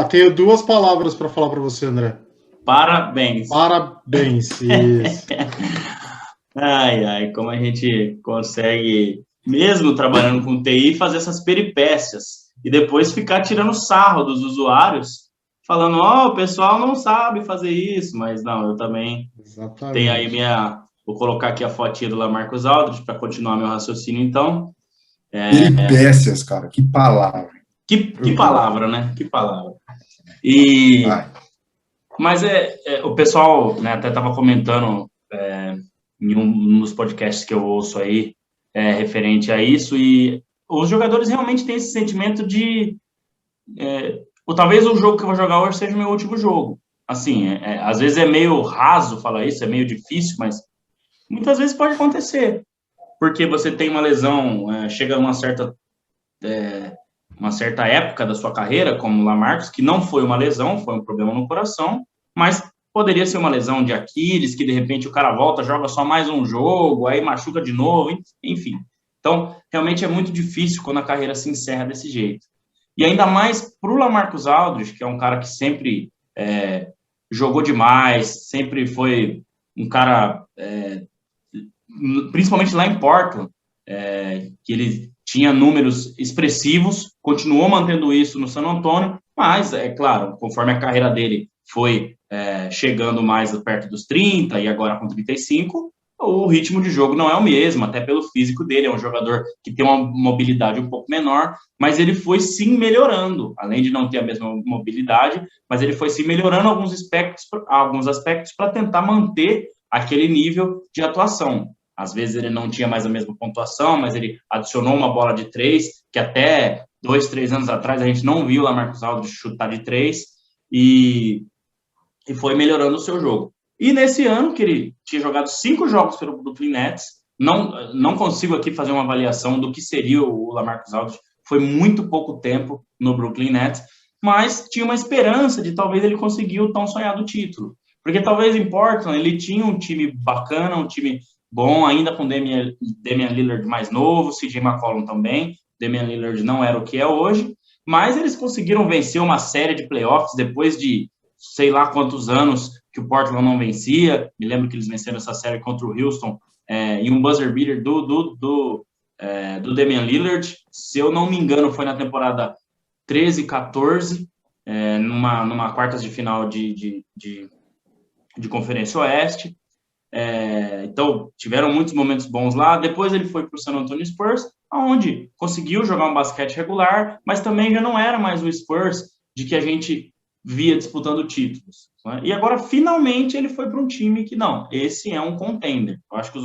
Tenho duas palavras para falar para você, André. Parabéns. Parabéns, isso. Ai, como a gente consegue, mesmo trabalhando com TI, fazer essas peripécias e depois ficar tirando sarro dos usuários, falando, o pessoal não sabe fazer isso, mas não, eu também tenho aí vou colocar aqui a fotinha do Lamarcus Aldridge para continuar meu raciocínio, então. Peripécias, cara, que palavra. Que palavra, né? Que palavra. Mas o pessoal, né, até estava comentando em um dos podcasts que eu ouço aí, referente a isso, e os jogadores realmente têm esse sentimento de talvez o jogo que eu vou jogar hoje seja o meu último jogo. Assim, às vezes é meio raso falar isso, é meio difícil, mas muitas vezes pode acontecer, porque você tem uma lesão, chega a uma certa época da sua carreira, como o Lamarcus, que não foi uma lesão, foi um problema no coração, mas poderia ser uma lesão de Aquiles, que de repente o cara volta, joga só mais um jogo, aí machuca de novo, enfim. Então, realmente é muito difícil quando a carreira se encerra desse jeito. E ainda mais para o Lamarcus Aldridge, que é um cara que sempre jogou demais, sempre foi um cara, principalmente lá em Portland, que ele tinha números expressivos, continuou mantendo isso no San Antonio, mas, é claro, conforme a carreira dele foi chegando mais perto dos 30 e agora com 35, o ritmo de jogo não é o mesmo, até pelo físico dele, é um jogador que tem uma mobilidade um pouco menor, mas ele foi sim melhorando, além de não ter a mesma mobilidade, mas ele foi sim melhorando alguns aspectos para tentar manter aquele nível de atuação. Às vezes ele não tinha mais a mesma pontuação, mas ele adicionou uma bola de 3, que até 2, 3 anos atrás a gente não viu o Lamarcus Aldridge chutar de 3, e foi melhorando o seu jogo. E nesse ano, que ele tinha jogado 5 jogos pelo Brooklyn Nets, não consigo aqui fazer uma avaliação do que seria o Lamarcus Aldridge, foi muito pouco tempo no Brooklyn Nets, mas tinha uma esperança de talvez ele conseguir o tão sonhado título. Porque talvez em Portland ele tinha um time bacana, um time bom, ainda com Damian Lillard mais novo, CJ McCollum também. Damian Lillard não era o que é hoje, mas eles conseguiram vencer uma série de playoffs depois de sei lá quantos anos que o Portland não vencia. Me lembro que eles venceram essa série contra o Houston em um buzzer beater do Damian Lillard. Se eu não me engano, foi na temporada 13, 14, numa quartas de final de Conferência Oeste. Então, tiveram muitos momentos bons lá. Depois ele foi para o San Antonio Spurs, onde conseguiu jogar um basquete regular, mas também já não era mais o Spurs de que a gente via disputando títulos. Né? E agora, finalmente, ele foi para um time que, não, esse é um contender. Eu acho que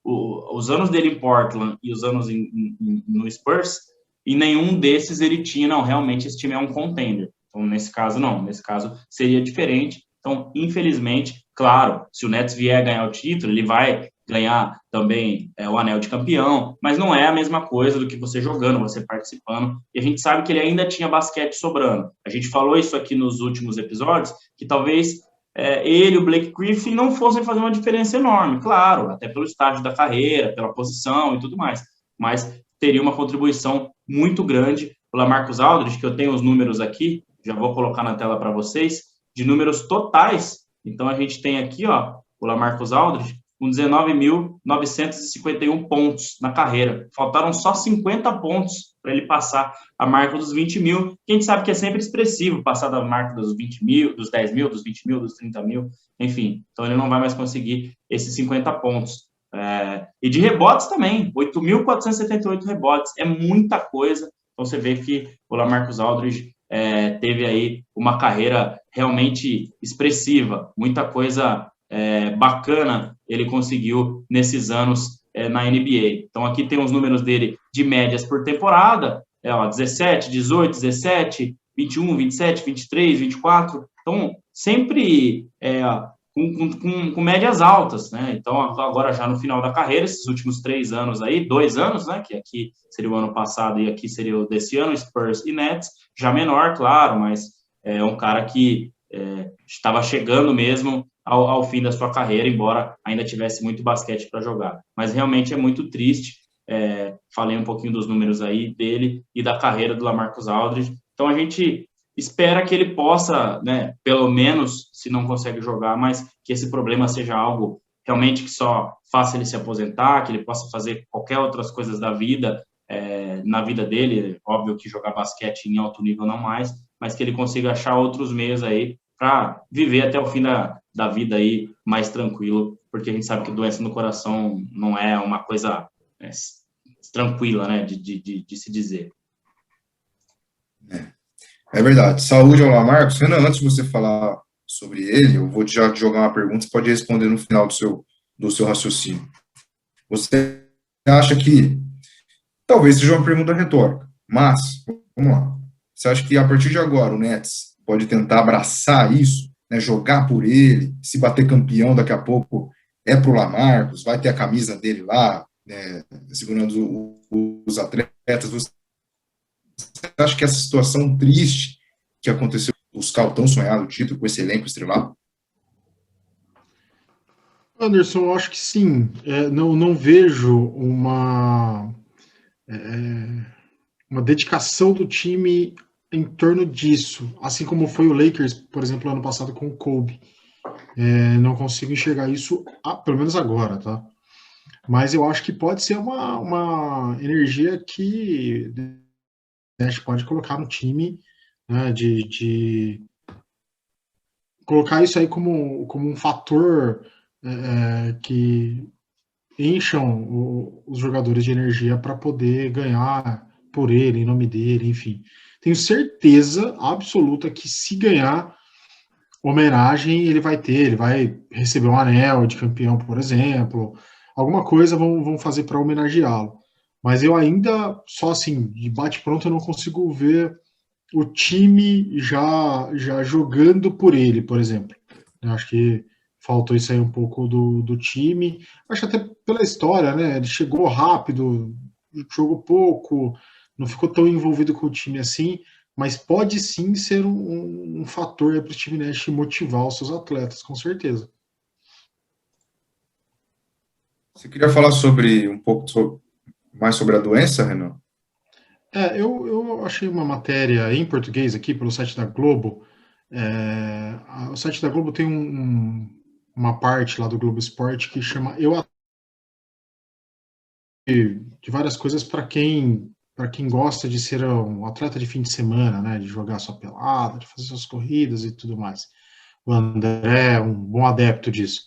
os anos dele em Portland e os anos no Spurs, em nenhum desses ele tinha, não, realmente esse time é um contender. Então, nesse caso, não. Nesse caso, seria diferente. Então, infelizmente, claro, se o Nets vier a ganhar o título, ele vai ganhar também o anel de campeão, mas não é a mesma coisa do que você jogando, você participando, e a gente sabe que ele ainda tinha basquete sobrando. A gente falou isso aqui nos últimos episódios, que talvez ele e o Blake Griffin não fossem fazer uma diferença enorme, claro, até pelo estágio da carreira, pela posição e tudo mais, mas teria uma contribuição muito grande. O Lamarcus Aldridge, que eu tenho os números aqui, já vou colocar na tela para vocês, de números totais. Então, a gente tem aqui, o Lamarcus Aldridge com 19.951 pontos na carreira. Faltaram só 50 pontos para ele passar a marca dos 20 mil, que a gente sabe que é sempre expressivo, passar da marca dos 20 mil, dos 10 mil, dos 20 mil, dos 30 mil, enfim. Então, ele não vai mais conseguir esses 50 pontos. E de rebotes também, 8.478 rebotes, é muita coisa. Então, você vê que o LaMarcus Aldridge teve aí uma carreira realmente expressiva, muita coisa bacana ele conseguiu nesses anos na NBA. Então, aqui tem os números dele de médias por temporada, 17, 18, 17, 21, 27, 23, 24. Então, sempre com médias altas, né? Então, agora já no final da carreira, esses últimos 3 anos aí, 2 anos, né? Que aqui seria o ano passado e aqui seria o desse ano, Spurs e Nets, já menor, claro, mas é um cara que estava chegando mesmo ao fim da sua carreira, embora ainda tivesse muito basquete para jogar. Mas realmente é muito triste. Falei um pouquinho dos números aí dele e da carreira do LaMarcus Aldridge. Então, a gente espera que ele possa, né, pelo menos, se não consegue jogar, mas que esse problema seja algo realmente que só faça ele se aposentar, que ele possa fazer qualquer outras coisas da vida, na vida dele, óbvio que jogar basquete em alto nível não mais, mas que ele consiga achar outros meios aí para viver até o fim da vida aí mais tranquilo, porque a gente sabe que doença no coração não é uma coisa tranquila, né, de se dizer. É verdade. Saúde ao LaMarcus. Renan, antes de você falar sobre ele, eu vou já te jogar uma pergunta, você pode responder no final do seu raciocínio. Você acha que, talvez seja uma pergunta retórica, mas, vamos lá, você acha que a partir de agora o Nets pode tentar abraçar isso, né, jogar por ele, se bater campeão daqui a pouco pro LaMarcus, vai ter a camisa dele lá, né, segurando os atletas? Você acha que essa situação triste que aconteceu, buscar o tão sonhado título com esse elenco estrelado? Anderson, eu acho que sim. Não vejo uma dedicação do time em torno disso, assim como foi o Lakers, por exemplo, ano passado com o Kobe. Não consigo enxergar isso, pelo menos agora, tá? Mas eu acho que pode ser uma energia que a gente pode colocar no time, né, de colocar isso aí como um fator que encham os jogadores de energia para poder ganhar por ele, em nome dele, enfim. Tenho certeza absoluta que se ganhar homenagem ele vai receber um anel de campeão, por exemplo, alguma coisa vão fazer para homenageá-lo. Mas eu ainda, só assim, de bate-pronto, eu não consigo ver o time já jogando por ele, por exemplo. Eu acho que faltou isso aí um pouco do time. Acho até pela história, né? Ele chegou rápido, jogou pouco, não ficou tão envolvido com o time assim, mas pode sim ser um fator para o time Nash motivar os seus atletas, com certeza. Você queria falar um pouco mais sobre a doença, Renan? Eu achei uma matéria em português aqui pelo site da Globo. O site da Globo tem uma parte lá do Globo Esporte que chama de várias coisas para quem gosta de ser um atleta de fim de semana, né, de jogar sua pelada, de fazer suas corridas e tudo mais. O André é um bom adepto disso.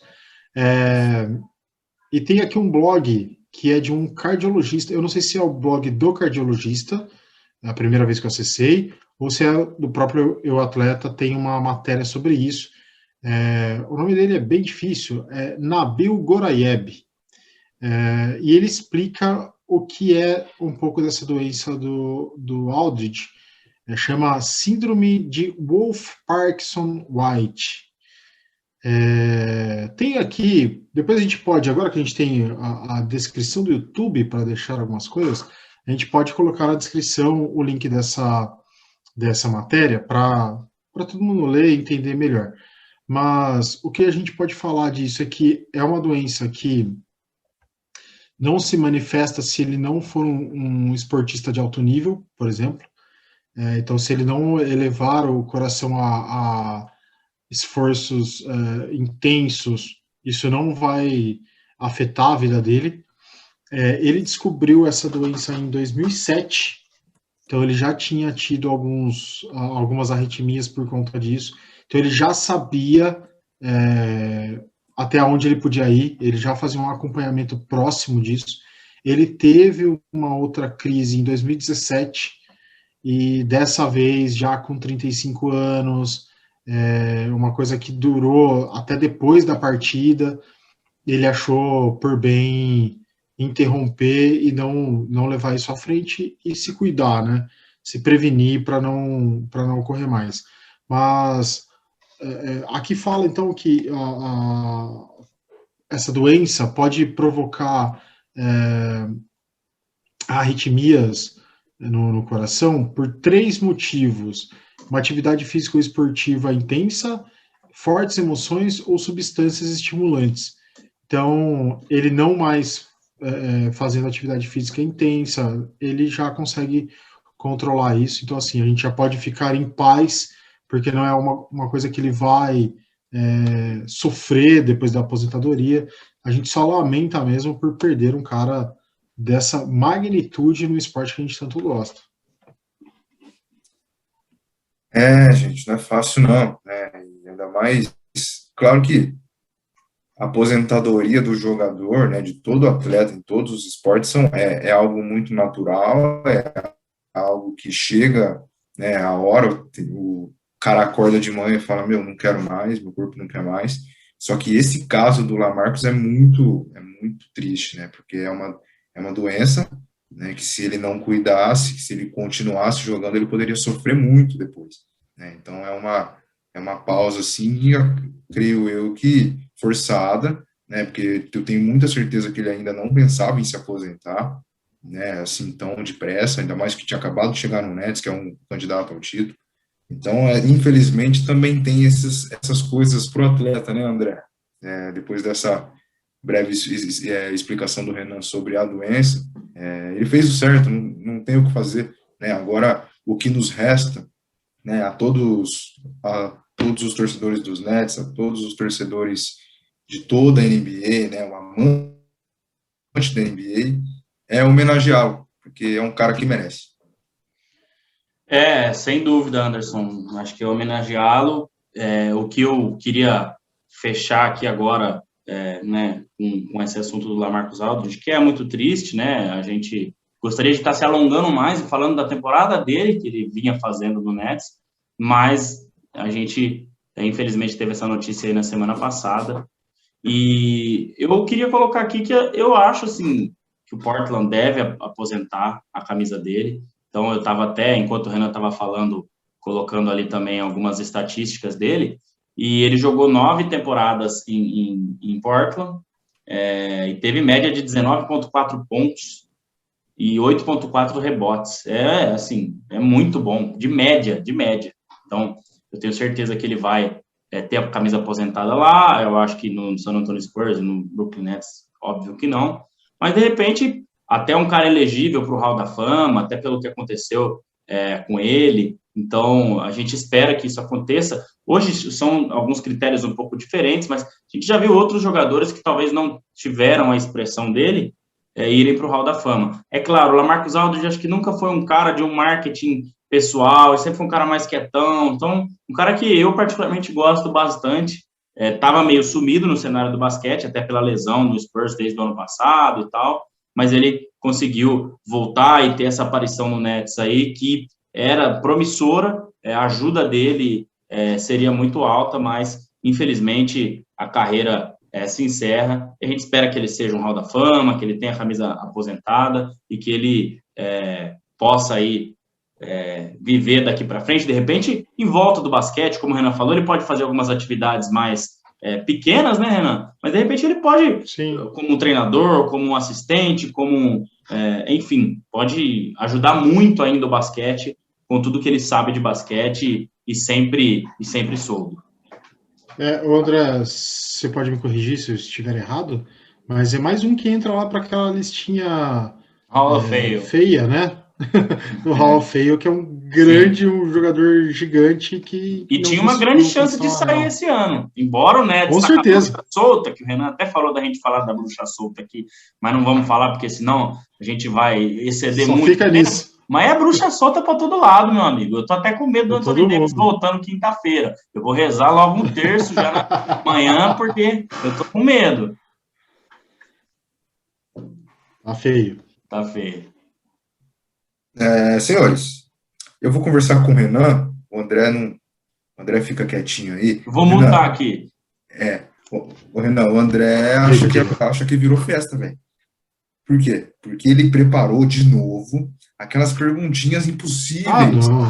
E tem aqui um blog que é de um cardiologista. Eu não sei se é o blog do cardiologista, é a primeira vez que eu acessei, ou se é do próprio Eu Atleta, tem uma matéria sobre isso. O nome dele é bem difícil, é Nabil Gorayeb. E ele explica o que é um pouco dessa doença do Aldridge. Chama Síndrome de Wolff-Parkinson-White. Tem aqui, depois a gente pode, agora que a gente tem a descrição do YouTube para deixar algumas coisas, a gente pode colocar na descrição o link dessa matéria para todo mundo ler e entender melhor. Mas o que a gente pode falar disso é que é uma doença que não se manifesta se ele não for um esportista de alto nível, por exemplo. Então, se ele não elevar o coração a esforços intensos, isso não vai afetar a vida dele. Ele descobriu essa doença em 2007 então ele já tinha tido algumas arritmias por conta disso, então ele já sabia até onde ele podia ir, ele já fazia um acompanhamento próximo disso. Ele teve uma outra crise em 2017, e dessa vez já com 35 anos, uma coisa que durou até depois da partida. Ele achou por bem interromper e não levar isso à frente e se cuidar, né? Se prevenir para não ocorrer mais. Mas aqui fala então que essa doença pode provocar arritmias no coração por 3 motivos: uma atividade física ou esportiva intensa, fortes emoções ou substâncias estimulantes. Então, ele não mais fazendo atividade física intensa, ele já consegue controlar isso. Então, assim, a gente já pode ficar em paz, porque não é uma coisa que ele vai sofrer depois da aposentadoria. A gente só lamenta mesmo por perder um cara dessa magnitude no esporte que a gente tanto gosta. Gente, não é fácil não, né? E ainda mais, claro que a aposentadoria do jogador, né, de todo atleta em todos os esportes é algo muito natural, é algo que chega, né, a hora, o cara acorda de manhã e fala, não quero mais, meu corpo não quer mais. Só que esse caso do Lamarcus é muito triste, né, porque é uma doença, né, que se ele não cuidasse, se ele continuasse jogando, ele poderia sofrer muito depois, né? Então é uma pausa, assim, creio eu que forçada, né, porque eu tenho muita certeza que ele ainda não pensava em se aposentar, né, assim, tão depressa, ainda mais que tinha acabado de chegar no Nets, que é um candidato ao título. Então, infelizmente, também tem essas coisas para o atleta, né, André? Depois dessa breve explicação do Renan sobre a doença, ele fez o certo, não tem o que fazer, né? Agora, o que nos resta, né, a todos os torcedores dos Nets, a todos os torcedores de toda a NBA, né, o amante da NBA, é homenageá-lo, porque é um cara que merece. Sem dúvida, Anderson. Acho que é homenageá-lo. O que eu queria fechar aqui agora, né, com esse assunto do Lamarcus Aldridge, que é muito triste, né? A gente gostaria de estar se alongando mais e falando da temporada dele, que ele vinha fazendo no Nets, mas a gente, infelizmente, teve essa notícia aí na semana passada. E eu queria colocar aqui que eu acho, assim, que o Portland deve aposentar a camisa dele. Então, eu estava até, enquanto o Renan estava falando, colocando ali também algumas estatísticas dele, e ele jogou 9 temporadas em Portland, e teve média de 19,4 pontos e 8,4 rebotes. Assim, é muito bom, de média. Então, eu tenho certeza que ele vai ter a camisa aposentada lá. Eu acho que no San Antonio Spurs, no Brooklyn Nets, óbvio que não. Mas, de repente, até um cara elegível para o Hall da Fama, até pelo que aconteceu com ele. Então, a gente espera que isso aconteça. Hoje são alguns critérios um pouco diferentes, mas a gente já viu outros jogadores que talvez não tiveram a expressão dele irem para o Hall da Fama. É claro, o Lamarcus Aldridge acho que nunca foi um cara de um marketing pessoal, sempre foi um cara mais quietão. Então, um cara que eu particularmente gosto bastante. Estava meio sumido no cenário do basquete, até pela lesão no Spurs desde o ano passado e tal, mas ele conseguiu voltar e ter essa aparição no Nets aí, que era promissora, a ajuda dele seria muito alta, mas, infelizmente, a carreira se encerra. A gente espera que ele seja um Hall da Fama, que ele tenha a camisa aposentada e que ele possa aí viver daqui para frente. De repente, em volta do basquete, como o Renan falou, ele pode fazer algumas atividades mais pequenas, né, Renan? Mas, de repente, ele pode, sim, como um treinador, como um assistente, enfim, pode ajudar muito ainda o basquete com tudo que ele sabe de basquete e sempre soube. André, você pode me corrigir se eu estiver errado, mas é mais um que entra lá para aquela listinha feia, né? No Hall of Fame, que é um jogador gigante que... E tinha uma grande chance de sair esse ano, embora o Nets... Com certeza. Solta, que o Renan até falou da gente falar da bruxa solta aqui, mas não vamos falar, porque senão a gente vai exceder muito. Fica nisso. Mas é bruxa solta para todo lado, meu amigo. Eu tô até com medo do Pra todo Anthony Davis mundo. voltando quinta-feira. Eu vou rezar logo um terço já na manhã, porque eu tô com medo. Tá feio. Tá feio. Senhores, eu vou conversar com o Renan. O André fica quietinho aí. Eu vou Renan, mutar aqui. o Renan, o André acha que virou festa, velho. Por quê? Porque ele preparou de novo aquelas perguntinhas impossíveis. Não.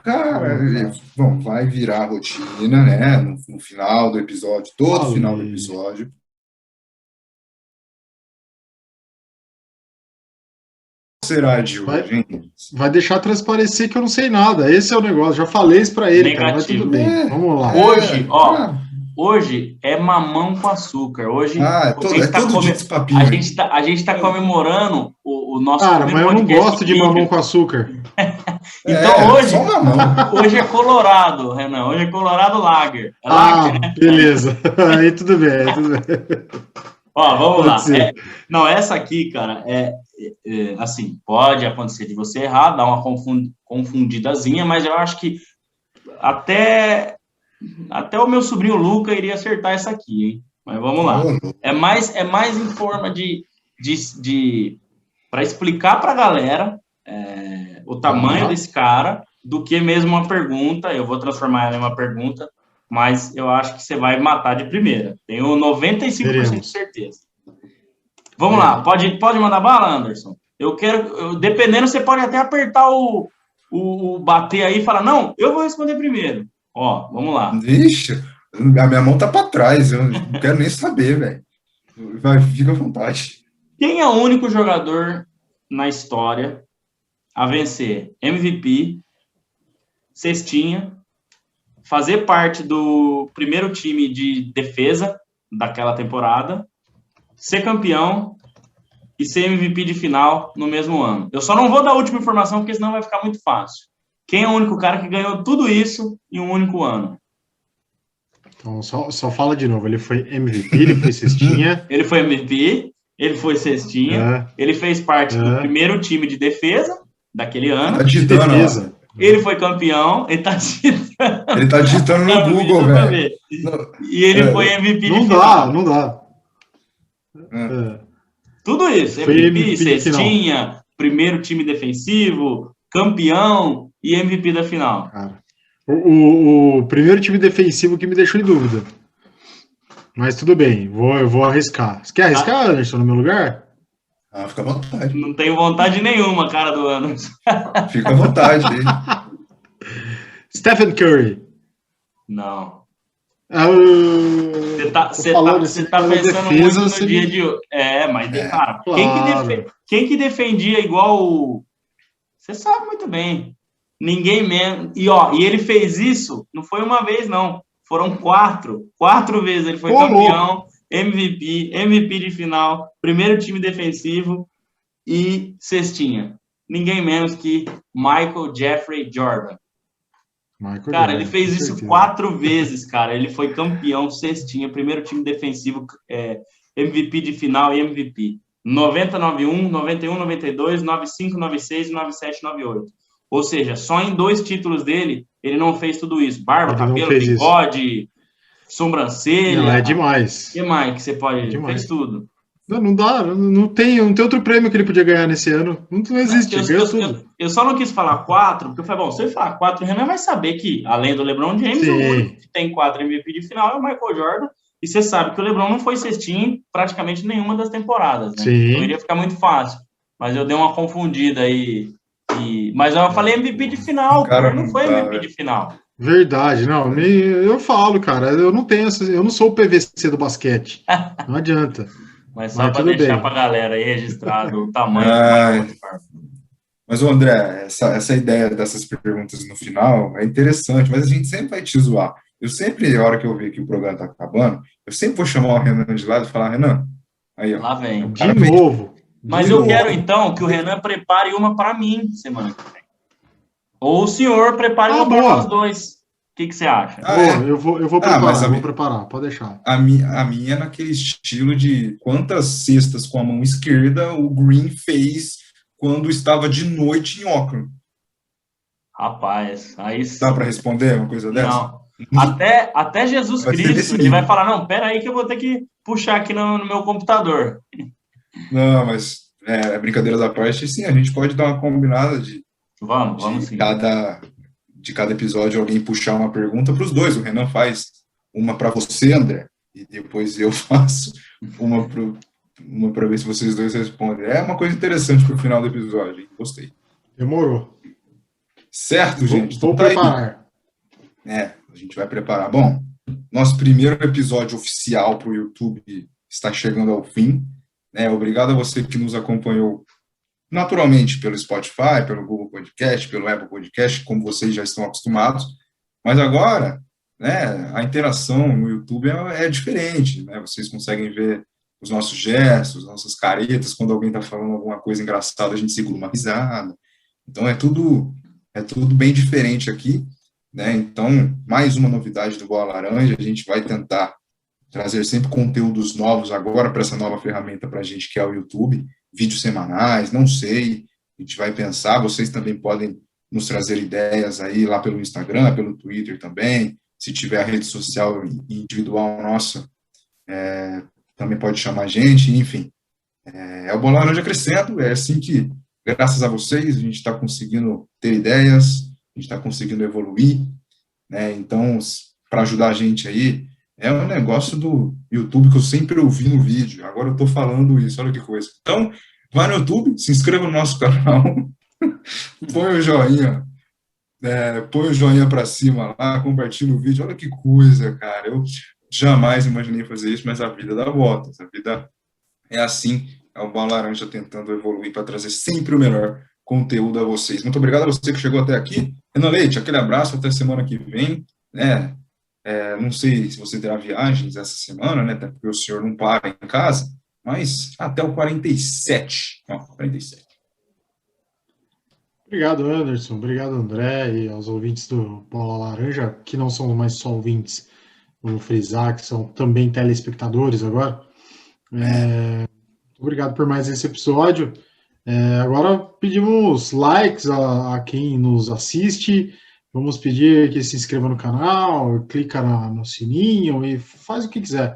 Cara, bom, vai virar rotina, né? No final do episódio, todo final do episódio. Será de hoje, hein? Vai deixar transparecer que eu não sei nada. Esse é o negócio. Já falei isso pra ele, cara. Mas tudo bem. Vamos lá. Hoje é mamão com açúcar. Hoje todo dia esse papinho. A gente tá comemorando o nosso cara, mas eu não gosto de mamão com açúcar. Então hoje é Colorado, Renan. Hoje é Colorado Lager. Lager, beleza. Aí tudo bem. Vamos lá. Essa aqui, cara, assim, pode acontecer de você errar, dar uma confundidazinha, mas eu acho que até o meu sobrinho Luca iria acertar essa aqui, hein? Mas vamos lá. É mais em forma de para explicar para a galera o tamanho desse cara do que mesmo uma pergunta. Eu vou transformar ela em uma pergunta, mas eu acho que você vai matar de primeira. Tenho 95% de certeza. Vamos lá. Pode mandar bala, Anderson? Dependendo, você pode até apertar o bater aí e falar, não, eu vou responder primeiro. Vamos lá. Vixe, a minha mão tá para trás, eu não quero nem saber, velho. Fica à vontade. Quem é o único jogador na história a vencer MVP, cestinha, fazer parte do primeiro time de defesa daquela temporada, ser campeão e ser MVP de final no mesmo ano? Eu só não vou dar a última informação, porque senão vai ficar muito fácil. Quem é o único cara que ganhou tudo isso em um único ano? Então, só fala de novo. Ele foi MVP, ele foi cestinha. Ele foi MVP, ele foi cestinha, ele fez parte do primeiro time de defesa daquele ano. Ele foi campeão, ele tá digitando no Google, velho. E ele foi MVP de final. Não dá. Tudo isso, MVP, cestinha, primeiro time defensivo, campeão e MVP da final. Cara, o primeiro time defensivo que me deixou em dúvida. Mas tudo bem, eu vou arriscar. Você quer arriscar, Anderson, no meu lugar? Fica à vontade. Não tenho vontade nenhuma, cara do Anderson. Fica à vontade. Stephen Curry. Não. Você tá pensando muito no dia de hoje. Mas cara, claro. Quem que defendia igual o... Você sabe muito bem. Ninguém menos. E ele fez isso, não foi uma vez, não. Foram 4 vezes. Ele foi campeão, MVP de final, primeiro time defensivo e cestinha. Ninguém menos que Michael Jeffrey Jordan. Cara, ele fez isso 4 vezes, cara. Ele foi campeão, cestinha, primeiro time defensivo, MVP de final e MVP. 90, 91, 91, 92, 95, 96, 97, 98. Ou seja, só em 2 títulos dele, ele não fez tudo isso. Barba, cabelo, bigode, sobrancelha. Não, é demais. O que mais que você pode... Fez tudo. Não dá, não tem outro prêmio que ele podia ganhar nesse ano. Não existe, eu só não quis falar 4, porque eu falei, se eu falar 4, o Renan vai saber que, além do LeBron James, o único que tem 4 MVP de final é o Michael Jordan, e você sabe que o LeBron não foi cestinho em praticamente nenhuma das temporadas, né? Então iria ficar muito fácil, mas eu dei uma confundida aí, mas eu falei MVP de final, cara, não foi MVP de final. Verdade, não, eu falo, cara, eu não sou o PVC do basquete, não adianta. Mas só para deixar para a galera aí registrado o tamanho do Mas, André, essa ideia dessas perguntas no final é interessante, mas a gente sempre vai te zoar. Eu sempre, a hora que eu ver que o programa está acabando, eu sempre vou chamar o Renan de lado e falar, Renan, aí, ó. Lá vem. De novo. Mas eu quero, então, que o Renan prepare uma para mim semana que vem. Ou o senhor prepare uma para os dois. O que você acha? Eu vou preparar, vou preparar, pode deixar. A minha é naquele estilo de quantas cestas com a mão esquerda o Green fez quando estava de noite em Auckland. Rapaz, aí Dá para responder uma coisa dessa? não. Até Jesus Vai ser Cristo, desse ele nível. vai falar, não, pera aí que eu vou ter que puxar aqui no meu computador. Não, mas brincadeira da parte, sim, a gente pode dar uma combinada Vamos de sim. cada episódio alguém puxar uma pergunta para os dois. O Renan faz uma para você, André, e depois eu faço uma para ver se vocês dois respondem. É uma coisa interessante para o final do episódio, hein? Gostei. Demorou. Certo, gente? Vou Então tá aí. preparar. A gente vai preparar. Bom, nosso primeiro episódio oficial para o YouTube está chegando ao fim. Obrigado a você que nos acompanhou naturalmente pelo Spotify, pelo Google Podcast, pelo Apple Podcast, como vocês já estão acostumados. Mas agora, a interação no YouTube é diferente. Vocês conseguem ver os nossos gestos, nossas caretas. Quando alguém está falando alguma coisa engraçada, a gente segura uma risada. Então, é tudo bem diferente aqui. Então, mais uma novidade do Bola Laranja, a gente vai tentar trazer sempre conteúdos novos agora para essa nova ferramenta para a gente, que é o YouTube, vídeos semanais, não sei, a gente vai pensar, vocês também podem nos trazer ideias aí lá pelo Instagram, pelo Twitter também, se tiver a rede social individual nossa, também pode chamar a gente, enfim, é o Bola Laranja crescendo, é assim que, graças a vocês, a gente está conseguindo ter ideias, a gente está conseguindo evoluir, então, para ajudar a gente aí, é um negócio do YouTube que eu sempre ouvi no vídeo, agora eu estou falando isso, olha que coisa. Então, vai no YouTube, se inscreva no nosso canal, põe o joinha para cima lá, compartilha o vídeo, olha que coisa, cara, eu jamais imaginei fazer isso, mas a vida dá voltas, a vida é assim, é o Bola Laranja tentando evoluir para trazer sempre o melhor conteúdo a vocês. Muito obrigado a você que chegou até aqui. Renan Leite, aquele abraço, até semana que vem, não sei se você terá viagens essa semana, até porque o senhor não para em casa, mas até o 47. Ó, 47. Obrigado, Anderson. Obrigado, André, e aos ouvintes do Bola Laranja, que não são mais só ouvintes, vou frisar, que são também telespectadores agora. Obrigado por mais esse episódio. Agora pedimos likes a quem nos assiste. Vamos pedir que se inscreva no canal, clica no sininho e faz o que quiser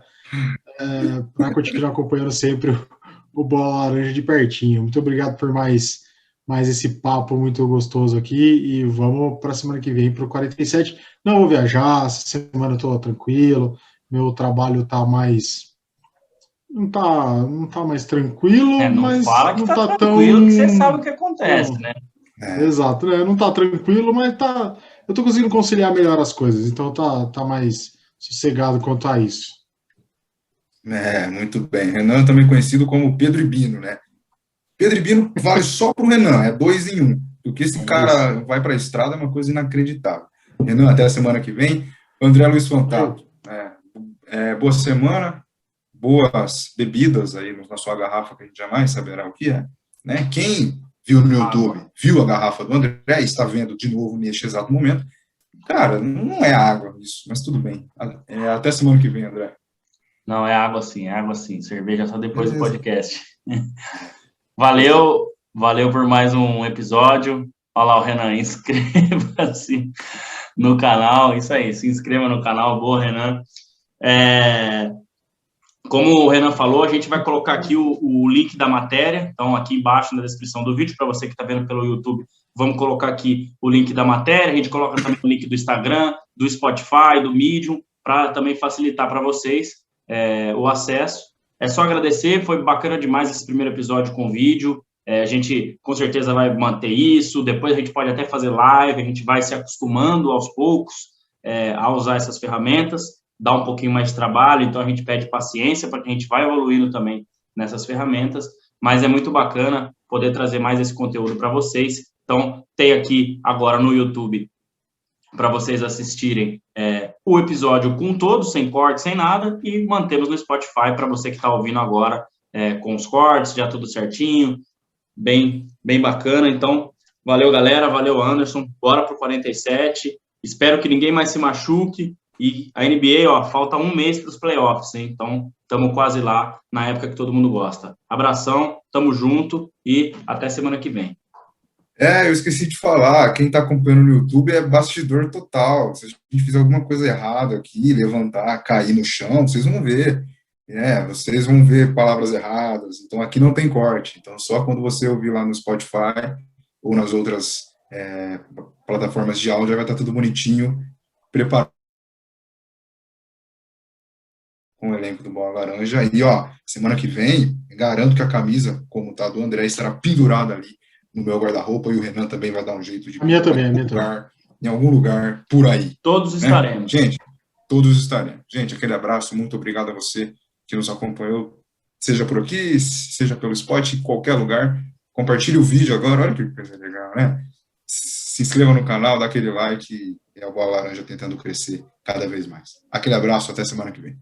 para continuar acompanhando sempre o Bola Laranja de pertinho. Muito obrigado por mais esse papo muito gostoso aqui e vamos para a semana que vem para o 47. Não vou viajar, essa semana eu estou tranquilo, meu trabalho está mais... Não tá mais tranquilo, mas fala que não tá tá tranquilo, tão... que você sabe o que acontece, né? Exato, não tá tranquilo, mas eu tô conseguindo conciliar melhor as coisas, então tá mais sossegado quanto a isso. Muito bem. Renan também conhecido como Pedro Ibino, Pedro Ibino vale só pro Renan, é 2 em 1. Porque esse cara vai para a estrada é uma coisa inacreditável. Renan, até a semana que vem. André Luiz Fantato, boa semana, boas bebidas aí na sua garrafa, que a gente jamais saberá o que é. Quem viu no YouTube, viu a garrafa do André, está vendo de novo neste exato momento. Cara, não é água isso, mas tudo bem. Até semana que vem, André. Não, é água sim. Cerveja só depois do podcast. Valeu por mais um episódio. Olha lá o Renan, inscreva-se no canal. Isso aí, se inscreva no canal. Boa, Renan. Como o Renan falou, a gente vai colocar aqui o link da matéria. Então, aqui embaixo na descrição do vídeo, para você que está vendo pelo YouTube, vamos colocar aqui o link da matéria. A gente coloca também o link do Instagram, do Spotify, do Medium, para também facilitar para vocês o acesso. É só agradecer, foi bacana demais esse primeiro episódio com vídeo. A gente, com certeza, vai manter isso. Depois a gente pode até fazer live, a gente vai se acostumando aos poucos a usar essas ferramentas. Dá um pouquinho mais de trabalho, então a gente pede paciência para que a gente vá evoluindo também nessas ferramentas, mas é muito bacana poder trazer mais esse conteúdo para vocês. Então, tem aqui agora no YouTube para vocês assistirem o episódio com todos, sem corte, sem nada, e mantemos no Spotify para você que está ouvindo agora com os cortes, já tudo certinho, bem bacana. Então, valeu, galera, valeu, Anderson, bora pro 47, espero que ninguém mais se machuque, E a NBA, ó, falta um mês para os playoffs, hein? Então, estamos quase lá, na época que todo mundo gosta. Abração, tamo junto e até semana que vem. Eu esqueci de falar, quem está acompanhando no YouTube é bastidor total. Se a gente fizer alguma coisa errada aqui, levantar, cair no chão, vocês vão ver. Vocês vão ver palavras erradas. Então, aqui não tem corte. Então, só quando você ouvir lá no Spotify ou nas outras plataformas de áudio, vai estar tudo bonitinho, preparado com o elenco do Bola Laranja. E, ó, semana que vem, garanto que a camisa, como tá do André, estará pendurada ali no meu guarda-roupa, e o Renan também vai dar um jeito de A minha também, a minha também. em algum lugar por aí. Todos estaremos. Gente, todos estaremos. Gente, aquele abraço, muito obrigado a você que nos acompanhou, seja por aqui, seja pelo Spot, em qualquer lugar. Compartilhe o vídeo agora, olha que coisa legal, né? Se inscreva no canal, dá aquele like, e a Bola Laranja tentando crescer cada vez mais. Aquele abraço, até semana que vem.